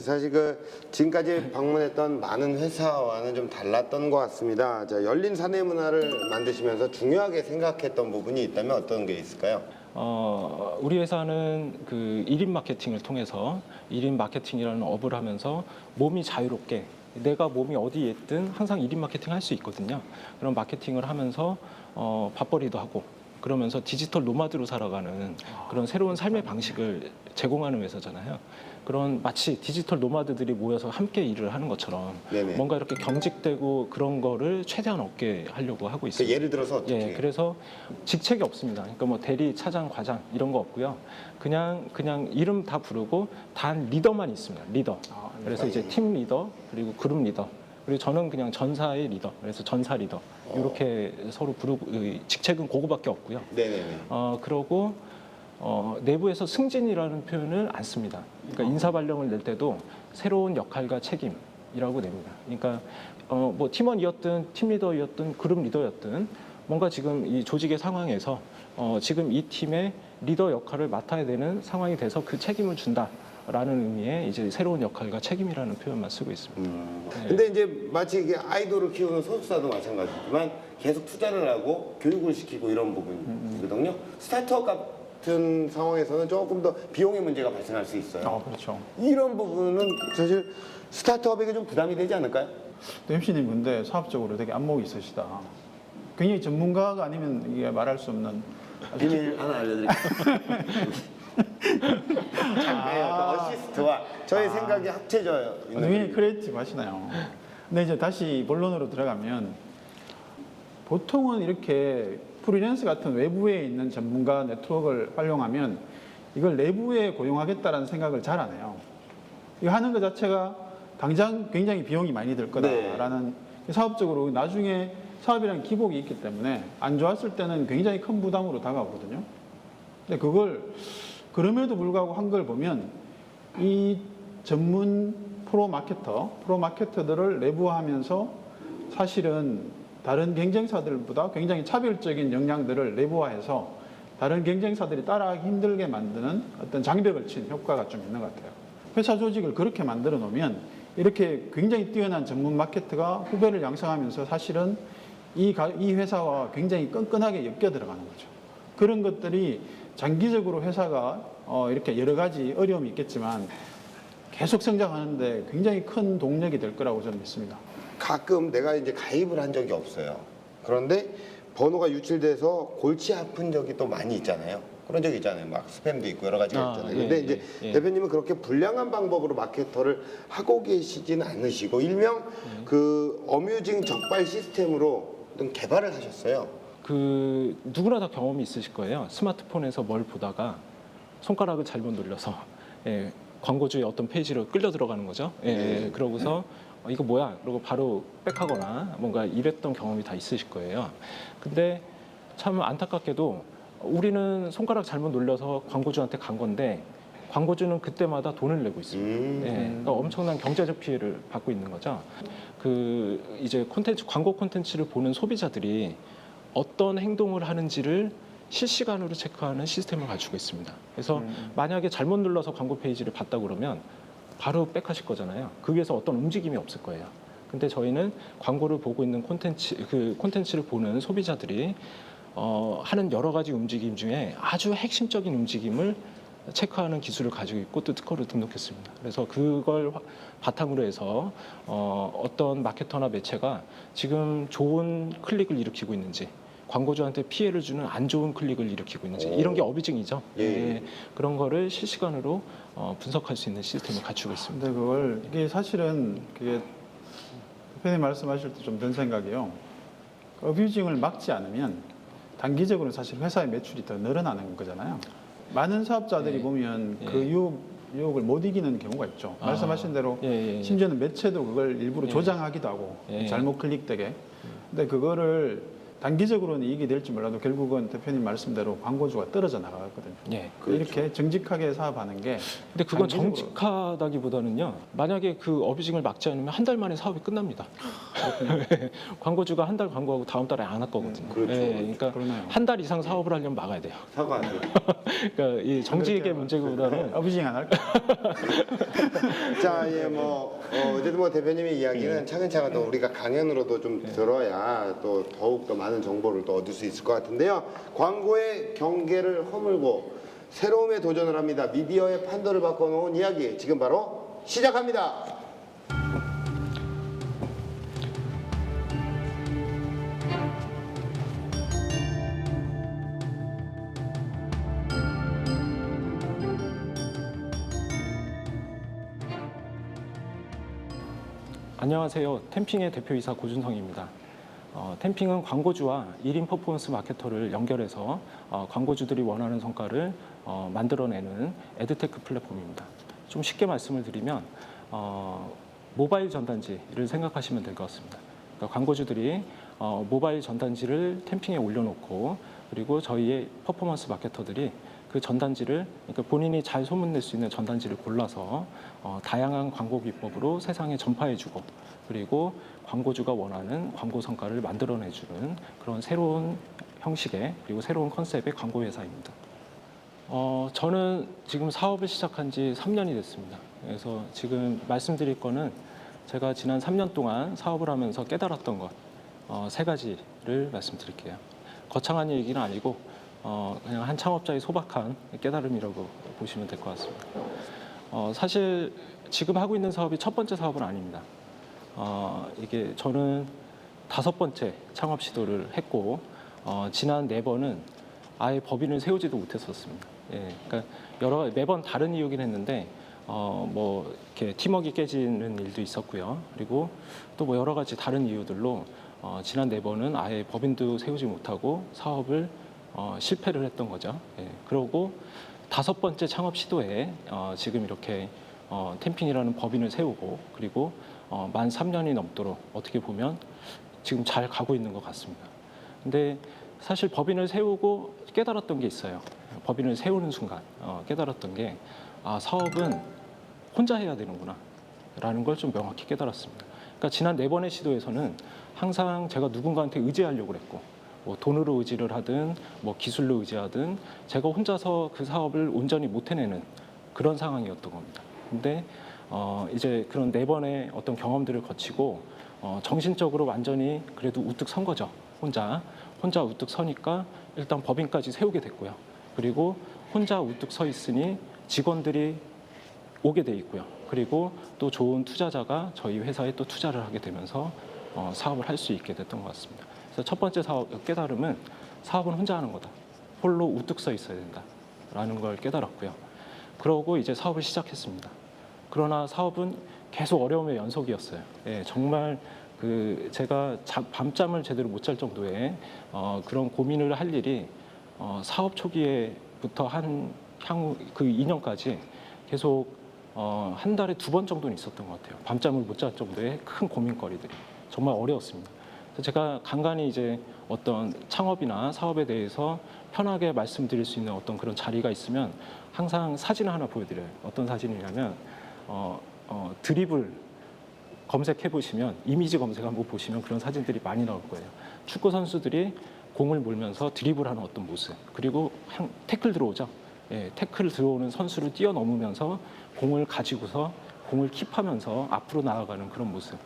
사실 지금까지 방문했던 많은 회사와는 좀 달랐던 것 같습니다. 자, 열린 사내 문화를 만드시면서 중요하게 생각했던 부분이 있다면 어떤 게 있을까요? 우리 회사는 그 1인 마케팅을 통해서 1인 마케팅이라는 업을 하면서 몸이 자유롭게 내가 몸이 어디에 있든 항상 1인 마케팅 할 수 있거든요. 그런 마케팅을 하면서 밥벌이도 하고 그러면서 디지털 노마드로 살아가는 그런 새로운 삶의 방식을 제공하는 회사잖아요. 그런 마치 디지털 노마드들이 모여서 함께 일을 하는 것처럼 네네. 뭔가 이렇게 경직되고 그런 거를 최대한 없게 하려고 하고 있습니다. 예를 들어서 어떻게? 예, 그래서 직책이 없습니다. 그러니까 뭐 대리, 차장, 과장 이런 거 없고요. 그냥 이름 다 부르고 단 리더만 있습니다. 리더. 그래서 이제 팀 리더 그리고 그룹 리더. 그리고 저는 그냥 전사의 리더. 그래서 전사 리더. 이렇게 서로 부르고 직책은 그거밖에 없고요. 네네네. 그러고 내부에서 승진이라는 표현을 안 씁니다. 그러니까 인사 발령을 낼 때도 새로운 역할과 책임이라고 냅니다. 그러니까 뭐 팀원이었든 팀 리더였든 그룹 리더였든 뭔가 지금 이 조직의 상황에서 지금 이 팀의 리더 역할을 맡아야 되는 상황이 돼서 그 책임을 준다라는 의미의 이제 새로운 역할과 책임이라는 표현만 쓰고 있습니다. 근데 이제 마치 이게 아이돌을 키우는 소속사도 마찬가지지만 계속 투자를 하고 교육을 시키고 이런 부분이거든요. 스타트업 같은 상황에서는 조금 더 비용의 문제가 발생할 수 있어요. 그렇죠. 이런 부분은 사실 스타트업에게 좀 부담이 되지 않을까요? MC님 근데 사업적으로 되게 안목이 있으시다. 굉장히 전문가가 아니면 이게 말할 수 없는 비밀 하나 알려드릴게요. 어시스트와 저의 생각이 합쳐져 있는 굉장히 크리에이티브 하시나요? 근데 이제 다시 본론으로 들어가면 보통은 이렇게 프리랜서 같은 외부에 있는 전문가 네트워크를 활용하면 이걸 내부에 고용하겠다라는 생각을 잘 안 해요. 이거 하는 것 자체가 당장 굉장히 비용이 많이 들 거다라는 사업적으로 나중에 사업이라는 기복이 있기 때문에 안 좋았을 때는 굉장히 큰 부담으로 다가오거든요. 근데 그걸 그럼에도 불구하고 한 걸 보면 이 전문 프로마케터들을 내부화하면서 사실은 다른 경쟁사들보다 굉장히 차별적인 역량들을 내부화해서 다른 경쟁사들이 따라하기 힘들게 만드는 어떤 장벽을 친 효과가 좀 있는 것 같아요. 회사 조직을 그렇게 만들어 놓으면 이렇게 굉장히 뛰어난 전문 마케터가 후배를 양성하면서 사실은 이 회사와 굉장히 끈끈하게 엮여 들어가는 거죠. 그런 것들이 장기적으로 회사가 이렇게 여러 가지 어려움이 있겠지만 계속 성장하는데 굉장히 큰 동력이 될 거라고 저는 믿습니다. 가끔 내가 이제 가입을 한 적이 없어요. 그런데 번호가 유출돼서 골치 아픈 적이 또 많이 있잖아요. 그런 적이 있잖아요. 막 스팸도 있고 여러 가지가 있잖아요. 근데 이제 대표님은 그렇게 불량한 방법으로 마케터를 하고 계시지는 않으시고 일명 그 어뮤징 적발 시스템으로 어떤 개발을 하셨어요. 그 누구나 다 경험이 있으실 거예요. 스마트폰에서 뭘 보다가 손가락을 잘못 눌러서 광고주의 어떤 페이지로 끌려 들어가는 거죠. 그러고서 이거 뭐야? 그러고 바로 백하거나 뭔가 이랬던 경험이 다 있으실 거예요. 근데 참 안타깝게도 우리는 손가락 잘못 눌러서 광고주한테 간 건데 광고주는 그때마다 돈을 내고 있습니다. 그러니까 엄청난 경제적 피해를 받고 있는 거죠. 그 이제 광고 콘텐츠를 보는 소비자들이 어떤 행동을 하는지를 실시간으로 체크하는 시스템을 갖추고 있습니다. 그래서 만약에 잘못 눌러서 광고 페이지를 봤다 그러면 바로 백하실 거잖아요. 그 위에서 어떤 움직임이 없을 거예요. 근데 저희는 광고를 보고 있는 콘텐츠를 보는 소비자들이 하는 여러 가지 움직임 중에 아주 핵심적인 움직임을 체크하는 기술을 가지고 있고 또 특허를 등록했습니다. 그래서 그걸 바탕으로 해서 어떤 마케터나 매체가 지금 좋은 클릭을 일으키고 있는지 광고주한테 피해를 주는 안 좋은 클릭을 일으키고 있는지 이런 게 어뷰징이죠. 그런 거를 실시간으로 분석할 수 있는 시스템을 갖추고 있습니다. 근데 그걸 이게 사실은 그게 대표님 말씀하실 때 좀 든 생각이요. 어뷰징을 막지 않으면 단기적으로 사실 회사의 매출이 더 늘어나는 거잖아요. 많은 사업자들이 보면 그 유혹을 못 이기는 경우가 있죠. 말씀하신 대로 심지어는 매체도 그걸 일부러 조장하기도 하고 잘못 클릭되게. 근데 그거를 단기적으로는 이익이 될지 몰라도 결국은 대표님 말씀대로 광고주가 떨어져 나가거든요. 이렇게 정직하게 사업하는 게. 근데 그건 정직하다기보다는요. 만약에 그 어뷰징을 막지 않으면 한 달 만에 사업이 끝납니다. 광고주가 한 달 광고하고 다음 달에 안 할 거거든요. 그러니까 한 달 이상 사업을 하려면 막아야 돼요. 사과하세요. 그러니까 이 정직의 문제보다는 어뷰징 안 할까? 자, 어쨌든 뭐 대표님의 이야기는 차근차근 또 우리가 강연으로도 좀 들어야 또 더욱 더 많은 정보를 또 얻을 수 있을 것 같은데요. 광고의 경계를 허물고 새로움에 도전을 합니다. 미디어의 판도를 바꿔놓은 이야기 지금 바로 시작합니다. 안녕하세요. 템핑의 대표이사 고준성입니다. 템핑은 광고주와 1인 퍼포먼스 마케터를 연결해서 광고주들이 원하는 성과를 만들어내는 에드테크 플랫폼입니다. 좀 쉽게 말씀을 드리면 모바일 전단지를 생각하시면 될 것 같습니다. 그러니까 광고주들이 모바일 전단지를 템핑에 올려놓고 그리고 저희의 퍼포먼스 마케터들이 그 전단지를 그러니까 본인이 잘 소문낼 수 있는 전단지를 골라서 다양한 광고 기법으로 세상에 전파해주고 그리고 광고주가 원하는 광고 성과를 만들어내주는 그런 새로운 형식의 그리고 새로운 컨셉의 광고 회사입니다. 저는 지금 사업을 시작한 지 3년이 됐습니다. 그래서 지금 말씀드릴 거는 제가 지난 3년 동안 사업을 하면서 깨달았던 것 3가지를 말씀드릴게요. 거창한 얘기는 아니고 그냥 한 창업자의 소박한 깨달음이라고 보시면 될 것 같습니다. 사실 지금 하고 있는 사업이 첫 번째 사업은 아닙니다. 이게 저는 5번째 창업 시도를 했고 지난 4번은 아예 법인을 세우지도 못했었습니다. 예, 그러니까 매번 다른 이유긴 했는데 뭐 이렇게 팀워크가 깨지는 일도 있었고요. 그리고 또 뭐 여러 가지 다른 이유들로 지난 4번은 아예 법인도 세우지 못하고 사업을 실패를 했던 거죠. 예, 그러고 5번째 창업 시도에 지금 이렇게 템핑이라는 법인을 세우고 그리고 만 3년이 넘도록 어떻게 보면 지금 잘 가고 있는 것 같습니다. 근데 사실 법인을 세우고 깨달았던 게 있어요. 법인을 세우는 순간 깨달았던 게 사업은 혼자 해야 되는구나 라는 걸 좀 명확히 깨달았습니다. 그러니까 지난 4번의 시도에서는 항상 제가 누군가한테 의지하려고 했고 뭐 돈으로 의지를 하든 뭐 기술로 의지하든 제가 혼자서 그 사업을 온전히 못 해내는 그런 상황이었던 겁니다. 근데 이제 그런 4번의 어떤 경험들을 거치고 정신적으로 완전히 그래도 우뚝 선 거죠. 혼자 우뚝 서니까 일단 법인까지 세우게 됐고요. 그리고 혼자 우뚝 서 있으니 직원들이 오게 돼 있고요. 그리고 또 좋은 투자자가 저희 회사에 또 투자를 하게 되면서 사업을 할 수 있게 됐던 것 같습니다. 그래서 첫 번째 깨달음은 사업은 혼자 하는 거다. 홀로 우뚝 서 있어야 된다라는 걸 깨달았고요. 그러고 이제 사업을 시작했습니다. 그러나 사업은 계속 어려움의 연속이었어요. 예, 정말 제가 밤잠을 제대로 못 잘 정도의 그런 고민을 할 일이 사업 초기에부터 향후 그 2년까지 계속 한 달에 2번 정도는 있었던 것 같아요. 밤잠을 못 잘 정도의 큰 고민거리들이 정말 어려웠습니다. 그래서 제가 간간히 이제 어떤 창업이나 사업에 대해서 편하게 말씀드릴 수 있는 어떤 그런 자리가 있으면 항상 사진을 하나 보여드려요. 어떤 사진이냐면 드리블 검색해 보시면 이미지 검색 한번 보시면 그런 사진들이 많이 나올 거예요. 축구 선수들이 공을 몰면서 드리블하는 어떤 모습 그리고 태클 들어오죠. 예, 태클 들어오는 선수를 뛰어넘으면서 공을 가지고서 공을 킵하면서 앞으로 나아가는 그런 모습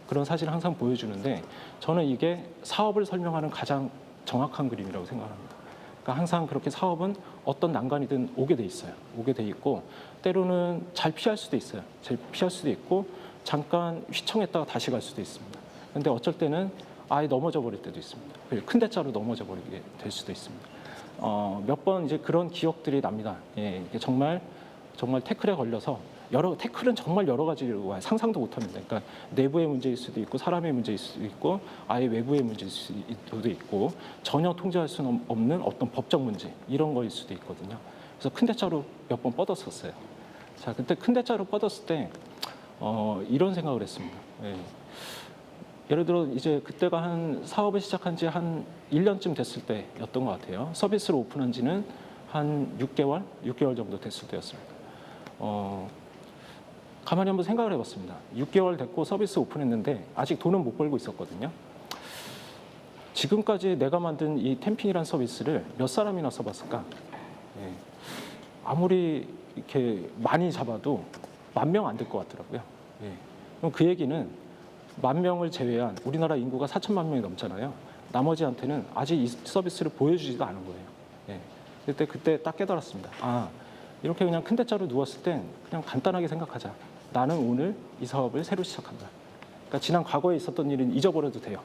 그런 사진을 항상 보여주는데 저는 이게 사업을 설명하는 가장 정확한 그림이라고 생각합니다. 그러니까 항상 그렇게 사업은 어떤 난관이든 오게 돼 있어요. 오게 돼 있고 때로는 잘 피할 수도 있어요. 잘 피할 수도 있고 잠깐 휘청했다가 다시 갈 수도 있습니다. 그런데 어쩔 때는 아예 넘어져 버릴 때도 있습니다. 큰 대자로 넘어져 버리게 될 수도 있습니다. 몇 번 이제 그런 기억들이 납니다. 예, 이게 정말 태클에 걸려서 태클은 정말 여러 가지로 와요. 상상도 못합니다. 그러니까 내부의 문제일 수도 있고 사람의 문제일 수도 있고 아예 외부의 문제일 수도 있고 전혀 통제할 수는 없는 어떤 법적 문제 이런 거일 수도 있거든요. 그래서 큰 대자로 몇 번 뻗었었어요. 자, 그때 큰 대자로 뻗었을 때 이런 생각을 했습니다. 예. 예를 들어 이제 그때가 한 사업을 시작한 지 한 1년쯤 됐을 때였던 것 같아요. 서비스를 오픈한 지는 한 6개월 정도 됐을 때였습니다. 가만히 한번 생각을 해봤습니다. 6개월 됐고 서비스 오픈했는데 아직 돈은 못 벌고 있었거든요. 지금까지 내가 만든 이 템핑이라는 서비스를 몇 사람이나 써봤을까? 예. 아무리 이렇게 많이 잡아도 10,000명 안 될 것 같더라고요. 예. 그럼 그 얘기는 10,000명을 제외한 우리나라 인구가 4천만 명이 넘잖아요. 나머지한테는 아직 이 서비스를 보여주지도 않은 거예요. 예. 그때 딱 깨달았습니다. 이렇게 그냥 큰 대자로 누웠을 땐 그냥 간단하게 생각하자. 나는 오늘 이 사업을 새로 시작한다. 그러니까 지난 과거에 있었던 일은 잊어버려도 돼요.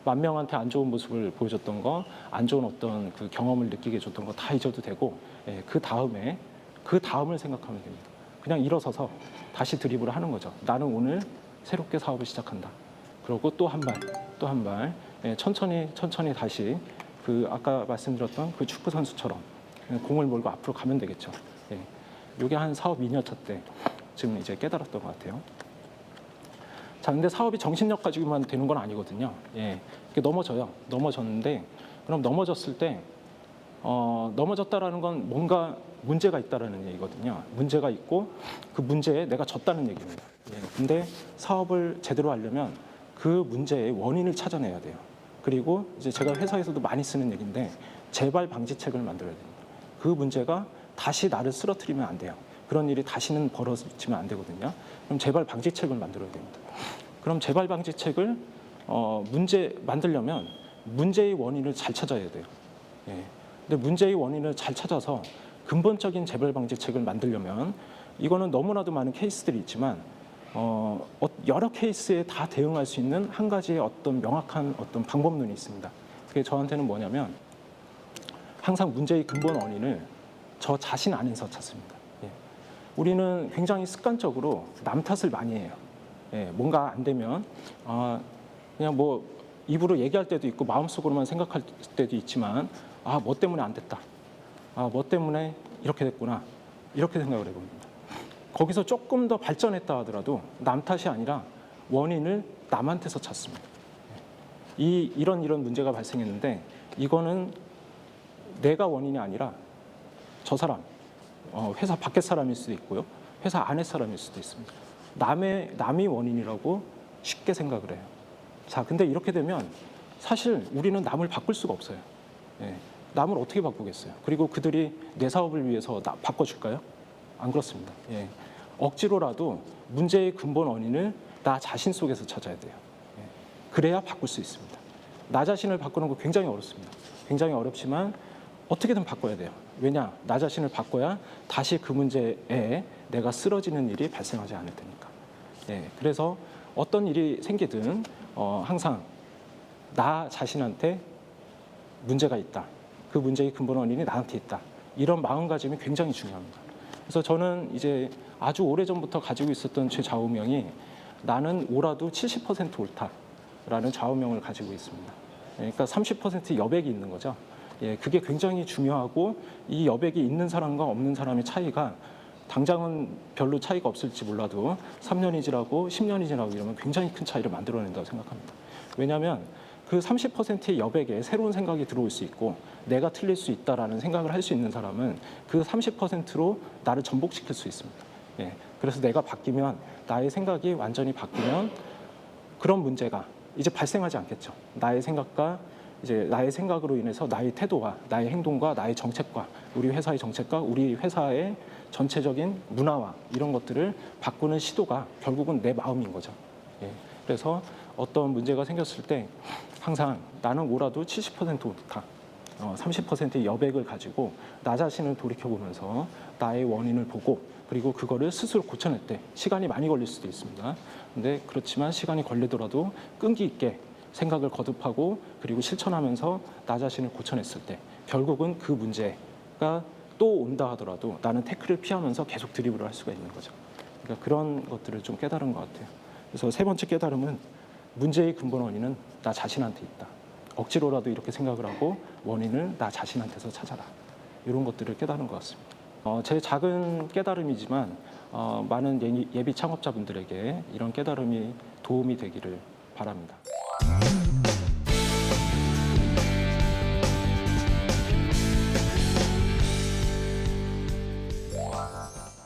10,000명한테 안 좋은 모습을 보여줬던 거, 안 좋은 어떤 그 경험을 느끼게 해줬던 거 다 잊어도 되고, 예, 그 다음을 생각하면 됩니다. 그냥 일어서서 다시 드리블을 하는 거죠. 나는 오늘 새롭게 사업을 시작한다. 그리고 또 한 발, 또 한 발, 예, 천천히 다시 그 아까 말씀드렸던 그 축구 선수처럼 공을 몰고 앞으로 가면 되겠죠. 예. 이게 한 사업 2년차 때 지금 이제 깨달았던 것 같아요. 자, 근데 사업이 정신력 가지고만 되는 건 아니거든요. 예. 이렇게 넘어져요. 넘어졌는데 그럼 넘어졌을 때 넘어졌다라는 건 뭔가 문제가 있다라는 얘기거든요. 문제가 있고 그 문제에 내가 졌다는 얘기입니다. 예. 근데 사업을 제대로 하려면 그 문제의 원인을 찾아내야 돼요. 그리고 이제 제가 회사에서도 많이 쓰는 얘기인데 재발 방지책을 만들어야 됩니다. 그 문제가 다시 나를 쓰러뜨리면 안 돼요. 그런 일이 다시는 벌어지면 안 되거든요. 그럼 재발 방지책을 만들어야 됩니다. 그럼 재발 방지책을 문제 만들려면 문제의 원인을 잘 찾아야 돼요. 예. 근데 문제의 원인을 잘 찾아서 근본적인 재발 방지책을 만들려면 이거는 너무나도 많은 케이스들이 있지만 여러 케이스에 다 대응할 수 있는 한 가지의 어떤 명확한 어떤 방법론이 있습니다. 그게 저한테는 뭐냐면 항상 문제의 근본 원인을 저 자신 안에서 찾습니다. 예. 우리는 굉장히 습관적으로 남 탓을 많이 해요. 예. 뭔가 안 되면 그냥 뭐 입으로 얘기할 때도 있고 마음속으로만 생각할 때도 있지만 뭐 때문에 안 됐다. 뭐 때문에 이렇게 됐구나. 이렇게 생각을 해봅니다. 거기서 조금 더 발전했다 하더라도 남 탓이 아니라 원인을 남한테서 찾습니다. 이런 문제가 발생했는데 이거는 내가 원인이 아니라 저 사람, 회사 밖의 사람일 수도 있고요. 회사 안의 사람일 수도 있습니다. 남이 원인이라고 쉽게 생각을 해요. 자, 근데 이렇게 되면 사실 우리는 남을 바꿀 수가 없어요. 예. 남을 어떻게 바꾸겠어요? 그리고 그들이 내 사업을 위해서 바꿔줄까요? 안 그렇습니다. 예. 억지로라도 문제의 근본 원인을 나 자신 속에서 찾아야 돼요. 예. 그래야 바꿀 수 있습니다. 나 자신을 바꾸는 거 굉장히 어렵습니다. 굉장히 어렵지만 어떻게든 바꿔야 돼요. 왜냐? 나 자신을 바꿔야 다시 그 문제에 내가 쓰러지는 일이 발생하지 않을 테니까. 예. 그래서 어떤 일이 생기든 항상 나 자신한테 문제가 있다. 그 문제의 근본 원인이 나한테 있다. 이런 마음가짐이 굉장히 중요합니다. 그래서 저는 이제 아주 오래전부터 가지고 있었던 제 좌우명이 나는 옳아도 70% 옳다라는 좌우명을 가지고 있습니다. 그러니까 30% 여백이 있는 거죠. 예, 그게 굉장히 중요하고 이 여백이 있는 사람과 없는 사람의 차이가 당장은 별로 차이가 없을지 몰라도 3년이 지나고 10년이 지나고 이러면 굉장히 큰 차이를 만들어낸다고 생각합니다. 왜냐하면 그 30%의 여백에 새로운 생각이 들어올 수 있고 내가 틀릴 수 있다라는 생각을 할 수 있는 사람은 그 30%로 나를 전복시킬 수 있습니다. 예, 그래서 내가 바뀌면 나의 생각이 완전히 바뀌면 그런 문제가 이제 발생하지 않겠죠. 나의 생각으로 인해서 나의 태도와 나의 행동과 나의 정책과 우리 회사의 정책과 우리 회사의 전체적인 문화와 이런 것들을 바꾸는 시도가 결국은 내 마음인 거죠. 예, 그래서 어떤 문제가 생겼을 때 항상 나는 옳아도 70% 옳다. 30%의 여백을 가지고 나 자신을 돌이켜보면서 나의 원인을 보고 그리고 그거를 스스로 고쳐낼 때 시간이 많이 걸릴 수도 있습니다. 근데 그렇지만 시간이 걸리더라도 끈기 있게 생각을 거듭하고 그리고 실천하면서 나 자신을 고쳐냈을 때 결국은 그 문제가 또 온다 하더라도 나는 태클을 피하면서 계속 드리블을 할 수가 있는 거죠. 그러니까 그런 것들을 좀 깨달은 것 같아요. 그래서 세 번째 깨달음은 문제의 근본 원인은 나 자신한테 있다. 억지로라도 이렇게 생각을 하고 원인을 나 자신한테서 찾아라. 이런 것들을 깨달은 것 같습니다. 제 작은 깨달음이지만 많은 예비 창업자분들에게 이런 깨달음이 도움이 되기를 바랍니다.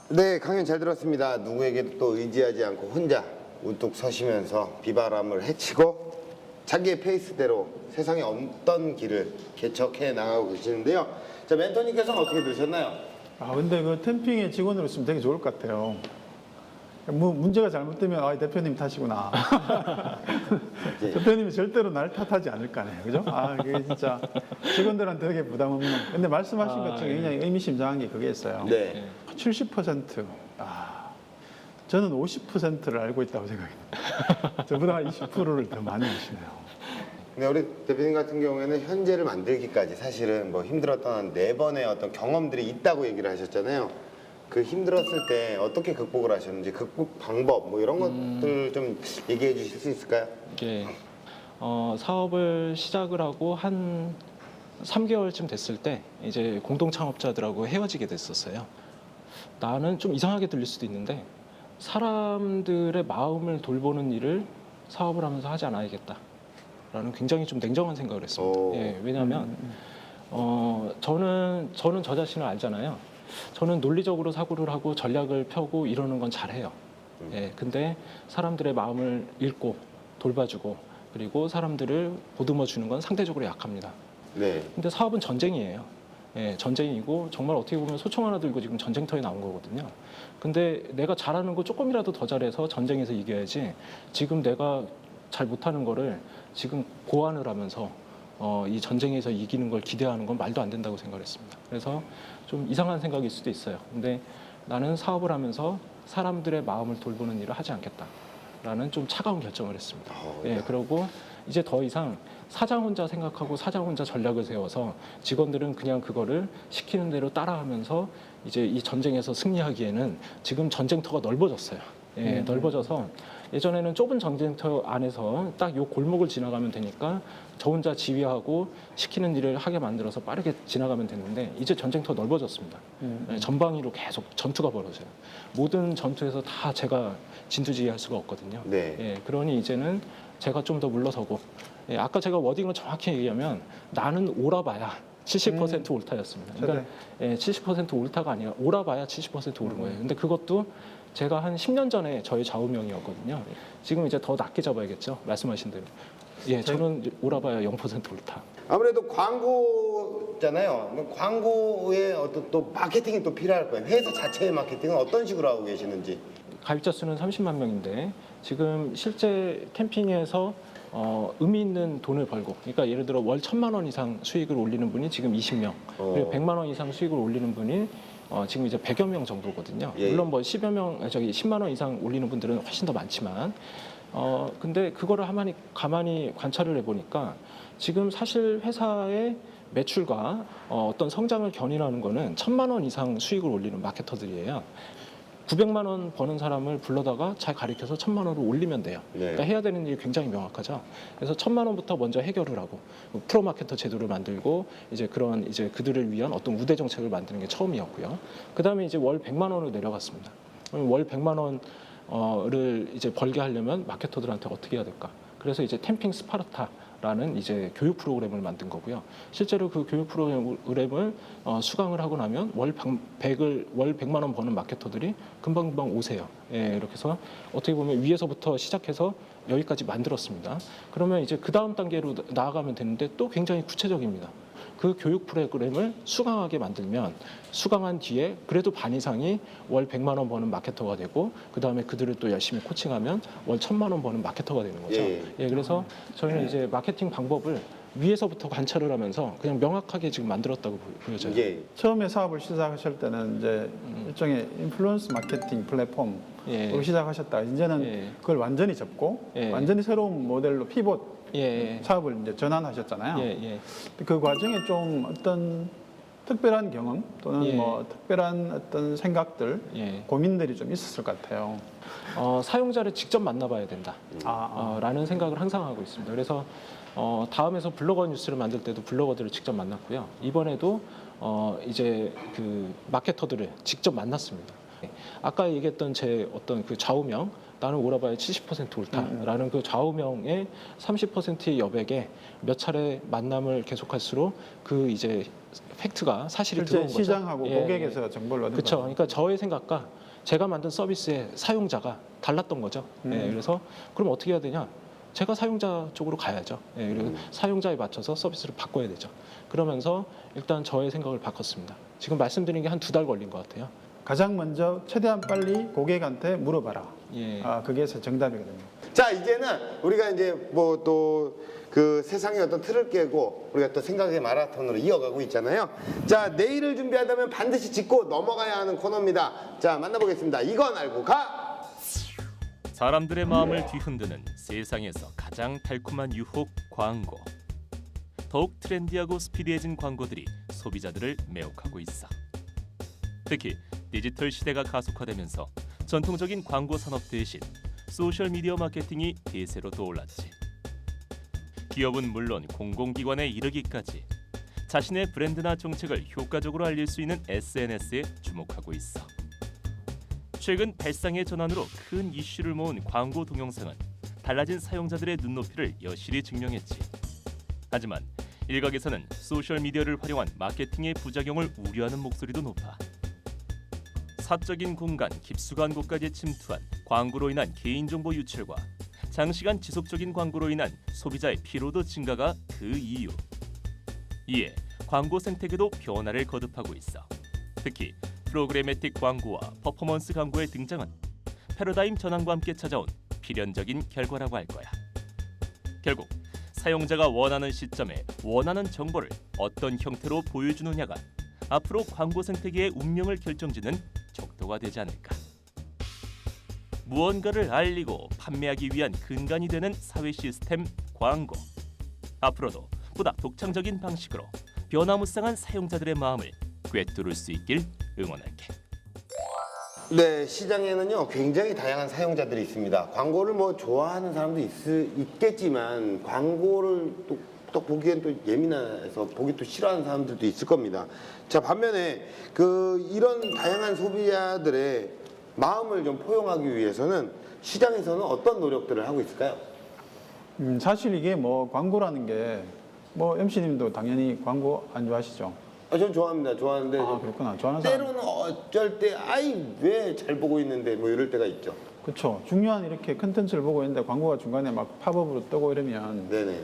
네, 강연 잘 들었습니다. 누구에게도 또 의지하지 않고 혼자 우뚝 서시면서 비바람을 헤치고 자기의 페이스대로 세상에 어떤 길을 개척해 나가고 계시는데요. 자, 멘토님께서는 어떻게 들으셨나요? 근데 그 캠핑의 직원으로 있으면 되게 좋을 것 같아요. 문제가 잘못되면 대표님 탓이구나. 대표님이 절대로 날 탓하지 않을 거 아니에요. 그죠? 그게 진짜 직원들한테 되게 부담 없는. 근데 말씀하신 것 중에 굉장히 의미심장한 게 그게 있어요. 네. 70%. 저는 50%를 알고 있다고 생각합니다. 저보다 20%를 더 많이 아시네요. 근데 우리 대표님 같은 경우에는 현재를 만들기까지 사실은 뭐 힘들었던 4번의 어떤 경험들이 있다고 얘기를 하셨잖아요. 그 힘들었을 때 어떻게 극복을 하셨는지 극복 방법 뭐 이런 것들 좀 얘기해 주실 수 있을까요? 이게 사업을 시작을 하고 한 3개월쯤 됐을 때 이제 공동 창업자들하고 헤어지게 됐었어요. 나는 좀 이상하게 들릴 수도 있는데 사람들의 마음을 돌보는 일을 사업을 하면서 하지 않아야겠다라는 굉장히 좀 냉정한 생각을 했습니다. 예, 왜냐하면 저는 저 자신을 알잖아요. 저는 논리적으로 사고를 하고 전략을 펴고 이러는 건 잘해요. 예, 근데 사람들의 마음을 읽고 돌봐주고 그리고 사람들을 보듬어 주는 건 상대적으로 약합니다. 네. 근데 사업은 전쟁이에요. 예, 전쟁이고 정말 어떻게 보면 소총 하나 들고 지금 전쟁터에 나온 거거든요. 근데 내가 잘하는 거 조금이라도 더 잘해서 전쟁에서 이겨야지 지금 내가 잘 못하는 거를 지금 고안을 하면서 이 전쟁에서 이기는 걸 기대하는 건 말도 안 된다고 생각했습니다. 그래서 좀 이상한 생각일 수도 있어요. 근데 나는 사업을 하면서 사람들의 마음을 돌보는 일을 하지 않겠다라는 좀 차가운 결정을 했습니다. 예, 그리고 이제 더 이상 사장 혼자 생각하고 사장 혼자 전략을 세워서 직원들은 그냥 그거를 시키는 대로 따라하면서 이제 이 전쟁에서 승리하기에는 지금 전쟁터가 넓어졌어요. 예, 넓어져서 예전에는 좁은 전쟁터 안에서 딱 요 골목을 지나가면 되니까 저 혼자 지휘하고 시키는 일을 하게 만들어서 빠르게 지나가면 됐는데 이제 전쟁터 넓어졌습니다. 예, 전방위로 계속 전투가 벌어져요. 모든 전투에서 다 제가 진두지휘할 수가 없거든요. 네. 예, 그러니 이제는 제가 좀 더 물러서고 예, 아까 제가 워딩을 정확히 얘기하면 나는 옳아봐야 70% 옳다였습니다. 그러니까 예, 70% 옳다가 아니라 옳아봐야 70% 옳은 거예요. 근데 그것도 제가 한 10년 전에 저의 좌우명이었거든요. 지금 이제 더 낮게 잡아야겠죠. 말씀하신 대로. 예, 저는 옳아봐야 0% 옳다. 아무래도 광고잖아요. 광고에 어떤 또 마케팅이 또 필요할 거예요. 회사 자체의 마케팅은 어떤 식으로 하고 계시는지. 가입자 수는 30만 명인데 지금 실제 캠핑에서 의미 있는 돈을 벌고, 그러니까 예를 들어 월 1,000만 원 이상 수익을 올리는 분이 지금 20명, 그리고 100만 원 이상 수익을 올리는 분이 지금 이제 100여 명 정도거든요. 예. 물론 뭐 10만 원 이상 올리는 분들은 훨씬 더 많지만, 근데 그거를 가만히 관찰을 해보니까 지금 사실 회사의 매출과 어떤 성장을 견인하는 거는 1,000만 원 이상 수익을 올리는 마케터들이에요. 900만 원 버는 사람을 불러다가 잘 가르쳐서 1,000만 원을 올리면 돼요. 네. 그러니까 해야 되는 일이 굉장히 명확하죠. 그래서 1,000만 원부터 먼저 해결을 하고 프로 마케터 제도를 만들고 이제 그런 이제 그들을 위한 어떤 우대 정책을 만드는 게 처음이었고요. 그다음에 이제 월 100만 원으로 내려갔습니다. 그럼 월 100만 원을 이제 벌게 하려면 마케터들한테 어떻게 해야 될까? 그래서 이제 캠핑 스파르타라는 이제 교육 프로그램을 만든 거고요. 실제로 그 교육 프로그램을 수강을 하고 나면 월 100만 원 버는 마케터들이 금방금방 오세요. 예, 이렇게 해서 어떻게 보면 위에서부터 시작해서 여기까지 만들었습니다. 그러면 이제 그 다음 단계로 나아가면 되는데 또 굉장히 구체적입니다. 그 교육 프로그램을 수강하게 만들면 수강한 뒤에 그래도 반 이상이 월 100만 원 버는 마케터가 되고 그다음에 그들을 또 열심히 코칭하면 월 1,000만 원 버는 마케터가 되는 거죠. 예, 그래서 저희는 이제 마케팅 방법을 위에서부터 관찰을 하면서 그냥 명확하게 지금 만들었다고 보여져요. 처음에 사업을 시작하실 때는 이제 일종의 인플루언스 마케팅 플랫폼으로 시작하셨다가 이제는 그걸 완전히 접고 완전히 새로운 모델로 피봇 사업을 이제 전환하셨잖아요. 그 과정에 좀 어떤 특별한 경험 또는 뭐 특별한 어떤 생각들, 고민들이 좀 있었을 것 같아요. 사용자를 직접 만나봐야 된다. 라는 생각을 항상 하고 있습니다. 그래서 다음에서 블로거 뉴스를 만들 때도 블로거들을 직접 만났고요. 이번에도 이제 그 마케터들을 직접 만났습니다. 아까 얘기했던 제 어떤 그 좌우명, 나는 옳아봐야 70% 옳다라는 그 좌우명의 30%의 여백에 몇 차례 만남을 계속할수록 그 이제 팩트가 사실이 들어온 거죠. 시장하고 고객에서 정보를 얻는 그렇죠. 그러니까 저의 생각과 제가 만든 서비스의 사용자가 달랐던 거죠. 그래서 그럼 어떻게 해야 되냐? 제가 사용자 쪽으로 가야죠. 그리고 사용자에 맞춰서 서비스를 바꿔야 되죠. 그러면서 일단 저의 생각을 바꿨습니다. 지금 말씀드린 게 한 2달 걸린 것 같아요. 가장 먼저 최대한 빨리 고객한테 물어봐라. 그게 정답이거든요. 자, 이제는 우리가 이제 뭐 또 그 세상의 어떤 틀을 깨고 우리가 또 생각의 마라톤으로 이어가고 있잖아요. 자, 내일을 준비하다면 반드시 짚고 넘어가야 하는 코너입니다. 자, 만나보겠습니다. 이건 알고 가! 사람들의 마음을 뒤흔드는 세상에서 가장 달콤한 유혹 광고. 더욱 트렌디하고 스피디해진 광고들이 소비자들을 매혹하고 있어. 특히 디지털 시대가 가속화되면서 전통적인 광고 산업 대신 소셜미디어 마케팅이 대세로 떠올랐지. 기업은 물론 공공기관에 이르기까지 자신의 브랜드나 정책을 효과적으로 알릴 수 있는 SNS에 주목하고 있어. 최근 발상의 전환으로 큰 이슈를 모은 광고 동영상은 달라진 사용자들의 눈높이를 여실히 증명했지. 하지만 일각에서는 소셜미디어를 활용한 마케팅의 부작용을 우려하는 목소리도 높아. 사적인 공간, 깊숙 광고까지 침투한 광고로 인한 개인정보 유출과 장시간 지속적인 광고로 인한 소비자의 피로도 증가가 그 이유. 이에 광고 생태계도 변화를 거듭하고 있어. 특히 프로그래매틱 광고와 퍼포먼스 광고의 등장은 패러다임 전환과 함께 찾아온 필연적인 결과라고 할 거야. 결국 사용자가 원하는 시점에 원하는 정보를 어떤 형태로 보여주느냐가 앞으로 광고 생태계의 운명을 결정짓는 척도가 되지 않을까. 무언가를 알리고 판매하기 위한 근간이 되는 사회 시스템 광고. 앞으로도 보다 독창적인 방식으로 변화무쌍한 사용자들의 마음을 꿰뚫을 수 있길 응원할게. 네, 시장에는요 굉장히 다양한 사용자들이 있습니다. 광고를 뭐 좋아하는 사람도 있겠지만 광고를 또 보기엔 또 예민해서 보기 또 싫어하는 사람들도 있을 겁니다. 자, 반면에 이런 다양한 소비자들의 마음을 좀 포용하기 위해서는 시장에서는 어떤 노력들을 하고 있을까요? 사실 이게 뭐 광고라는 게 뭐 MC님도 당연히 광고 안 좋아하시죠? 전 좋아합니다. 좋아하는데 그렇구나. 좋아하는 사람. 때로는 어쩔 때 왜 잘 보고 있는데 뭐 이럴 때가 있죠. 그렇죠. 중요한 이렇게 컨텐츠를 보고 있는데 광고가 중간에 막 팝업으로 뜨고 이러면 네네.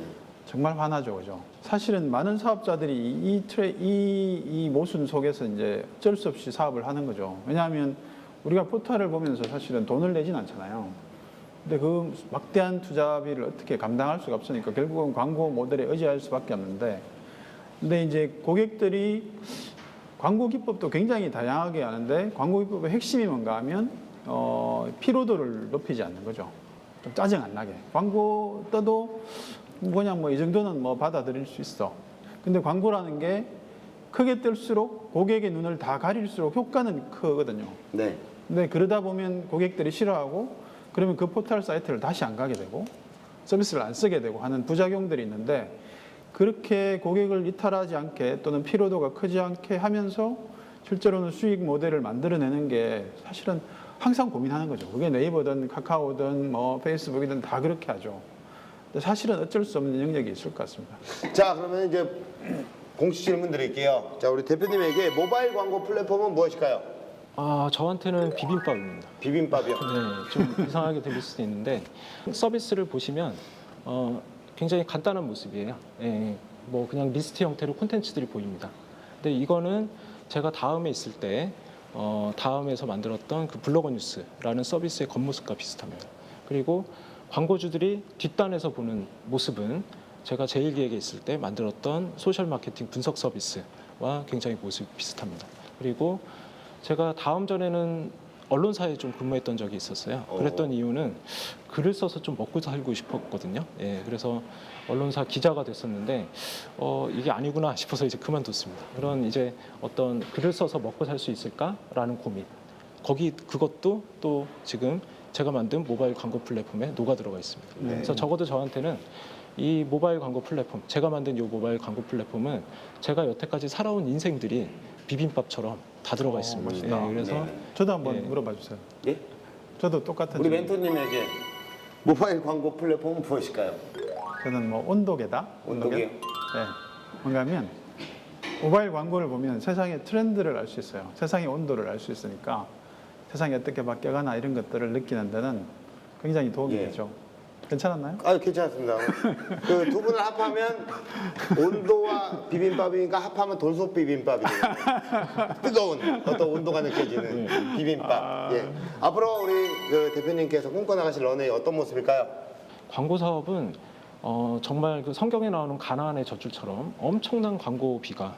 정말 화나죠, 그죠? 사실은 많은 사업자들이 이 모순 속에서 이제 어쩔 수 없이 사업을 하는 거죠. 왜냐하면 우리가 포털을 보면서 사실은 돈을 내진 않잖아요. 근데 그 막대한 투자비를 어떻게 감당할 수가 없으니까 결국은 광고 모델에 의지할 수밖에 없는데, 근데 이제 고객들이 광고 기법도 굉장히 다양하게 하는데 광고 기법의 핵심이 뭔가 하면 피로도를 높이지 않는 거죠. 좀 짜증 안 나게. 광고 떠도 그냥 뭐 이 정도는 뭐 받아들일 수 있어. 근데 광고라는 게 크게 뜰수록 고객의 눈을 다 가릴수록 효과는 크거든요. 네. 근데 그러다 보면 고객들이 싫어하고 그러면 그 포털 사이트를 다시 안 가게 되고 서비스를 안 쓰게 되고 하는 부작용들이 있는데, 그렇게 고객을 이탈하지 않게 또는 피로도가 크지 않게 하면서 실제로는 수익 모델을 만들어내는 게 사실은 항상 고민하는 거죠. 그게 네이버든 카카오든 뭐 페이스북이든 다 그렇게 하죠. 근데 사실은 어쩔 수 없는 영역이 있을 것 같습니다. 자, 그러면 이제 공식 질문 드릴게요. 자, 우리 대표님에게 모바일 광고 플랫폼은 무엇일까요? 저한테는 비빔밥입니다. 비빔밥이요? 네, 좀 이상하게 들릴 수도 있는데 서비스를 보시면 굉장히 간단한 모습이에요. 네, 뭐 그냥 리스트 형태로 콘텐츠들이 보입니다. 근데 이거는 제가 다음에 있을 때 다음에서 만들었던 그 블로거 뉴스라는 서비스의 겉모습과 비슷합니다. 그리고 광고주들이 뒷단에서 보는 모습은 제가 제1기획에 있을 때 만들었던 소셜 마케팅 분석 서비스와 굉장히 모습이 비슷합니다. 그리고 제가 다음 전에는 언론사에 좀 근무했던 적이 있었어요. 그랬던 이유는 글을 써서 좀 먹고 살고 싶었거든요. 예, 그래서 언론사 기자가 됐었는데 이게 아니구나 싶어서 이제 그만뒀습니다. 그런 이제 어떤 글을 써서 먹고 살 수 있을까라는 고민. 그것도 또 지금 제가 만든 모바일 광고 플랫폼에 녹아 들어가 있습니다. 네. 그래서 적어도 저한테는 이 모바일 광고 플랫폼, 제가 만든 이 모바일 광고 플랫폼은 제가 여태까지 살아온 인생들이 비빔밥처럼 다 들어가 있습니다. 멋있다. 예, 그래서 저도 한번 물어봐 주세요. 예? 저도 똑같은 우리 질문. 멘토님에게 모바일 광고 플랫폼은 무엇일까요? 저는 뭐 온도계다. 온도계요? 네. 뭔가 하면 모바일 광고를 보면 세상의 트렌드를 알 수 있어요. 세상의 온도를 알 수 있으니까 세상이 어떻게 바뀌어가나 이런 것들을 느끼는 데는 굉장히 도움이 되죠. 괜찮았나요? 괜찮습니다. 그 두 분을 합하면 온도와 비빔밥이니까 합하면 돌솥 비빔밥이 돼요. 뜨거운 어떤 온도가 느껴지는 비빔밥. 예. 앞으로 우리 그 대표님께서 꿈꿔나가실 런웨이 어떤 모습일까요? 광고 사업은 정말 그 성경에 나오는 가나안의 젖줄처럼 엄청난 광고비가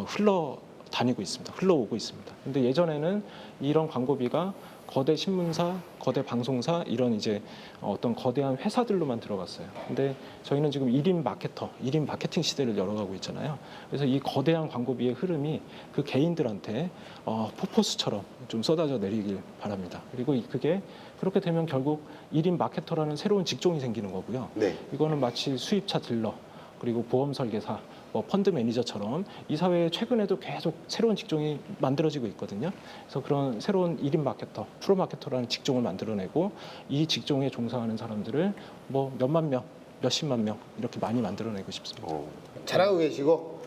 흘러 다니고 있습니다. 흘러오고 있습니다. 근데 예전에는 이런 광고비가 거대 신문사, 거대 방송사 이런 이제 어떤 거대한 회사들로만 들어갔어요. 근데 저희는 지금 1인 마케터, 1인 마케팅 시대를 열어가고 있잖아요. 그래서 이 거대한 광고비의 흐름이 그 개인들한테 폭포수처럼 좀 쏟아져 내리길 바랍니다. 그리고 그게 그렇게 되면 결국 1인 마케터라는 새로운 직종이 생기는 거고요. 네. 이거는 마치 수입차 딜러, 그리고 보험 설계사, 펀드 매니저처럼 이 사회에 최근에도 계속 새로운 직종이 만들어지고 있거든요. 그래서 그런 새로운 1인 마케터, 프로 마케터라는 직종을 만들어내고 이 직종에 종사하는 사람들을 몇만 명, 몇십만 명 이렇게 많이 만들어내고 싶습니다. 잘하고 계시고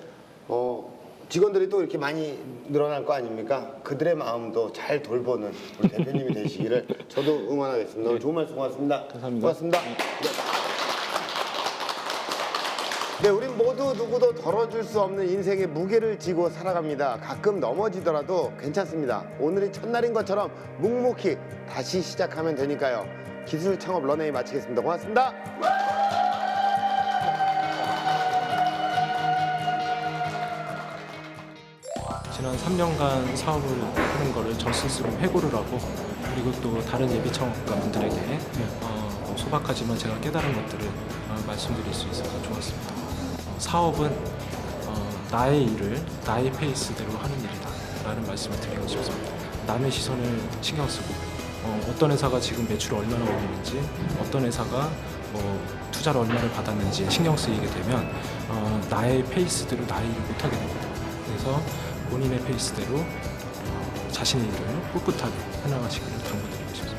직원들이 또 이렇게 많이 늘어날 거 아닙니까? 그들의 마음도 잘 돌보는 우리 대표님이 되시기를 저도 응원하겠습니다. 오늘 좋은 말씀 고맙습니다. 감사합니다. 고맙습니다. 네, 우린 모두 누구도 덜어줄 수 없는 인생의 무게를 지고 살아갑니다. 가끔 넘어지더라도 괜찮습니다. 오늘이 첫날인 것처럼 묵묵히 다시 시작하면 되니까요. 기술 창업 런웨이 마치겠습니다. 고맙습니다. 지난 3년간 사업을 하는 거를 저 스스로 회고를 하고 그리고 또 다른 예비 창업가분들에게 소박하지만 제가 깨달은 것들을 말씀드릴 수 있어서 좋았습니다. 사업은 나의 일을 나의 페이스대로 하는 일이다 라는 말씀을 드리고 싶습니다. 남의 시선을 신경 쓰고 어떤 회사가 지금 매출을 얼마나 올리는지 어떤 회사가 투자를 얼마를 받았는지 신경 쓰이게 되면 나의 페이스대로 나의 일을 못하게 됩니다. 그래서 본인의 페이스대로 자신의 일을 꿋꿋하게 해나가시기를 당부드리고 싶습니다.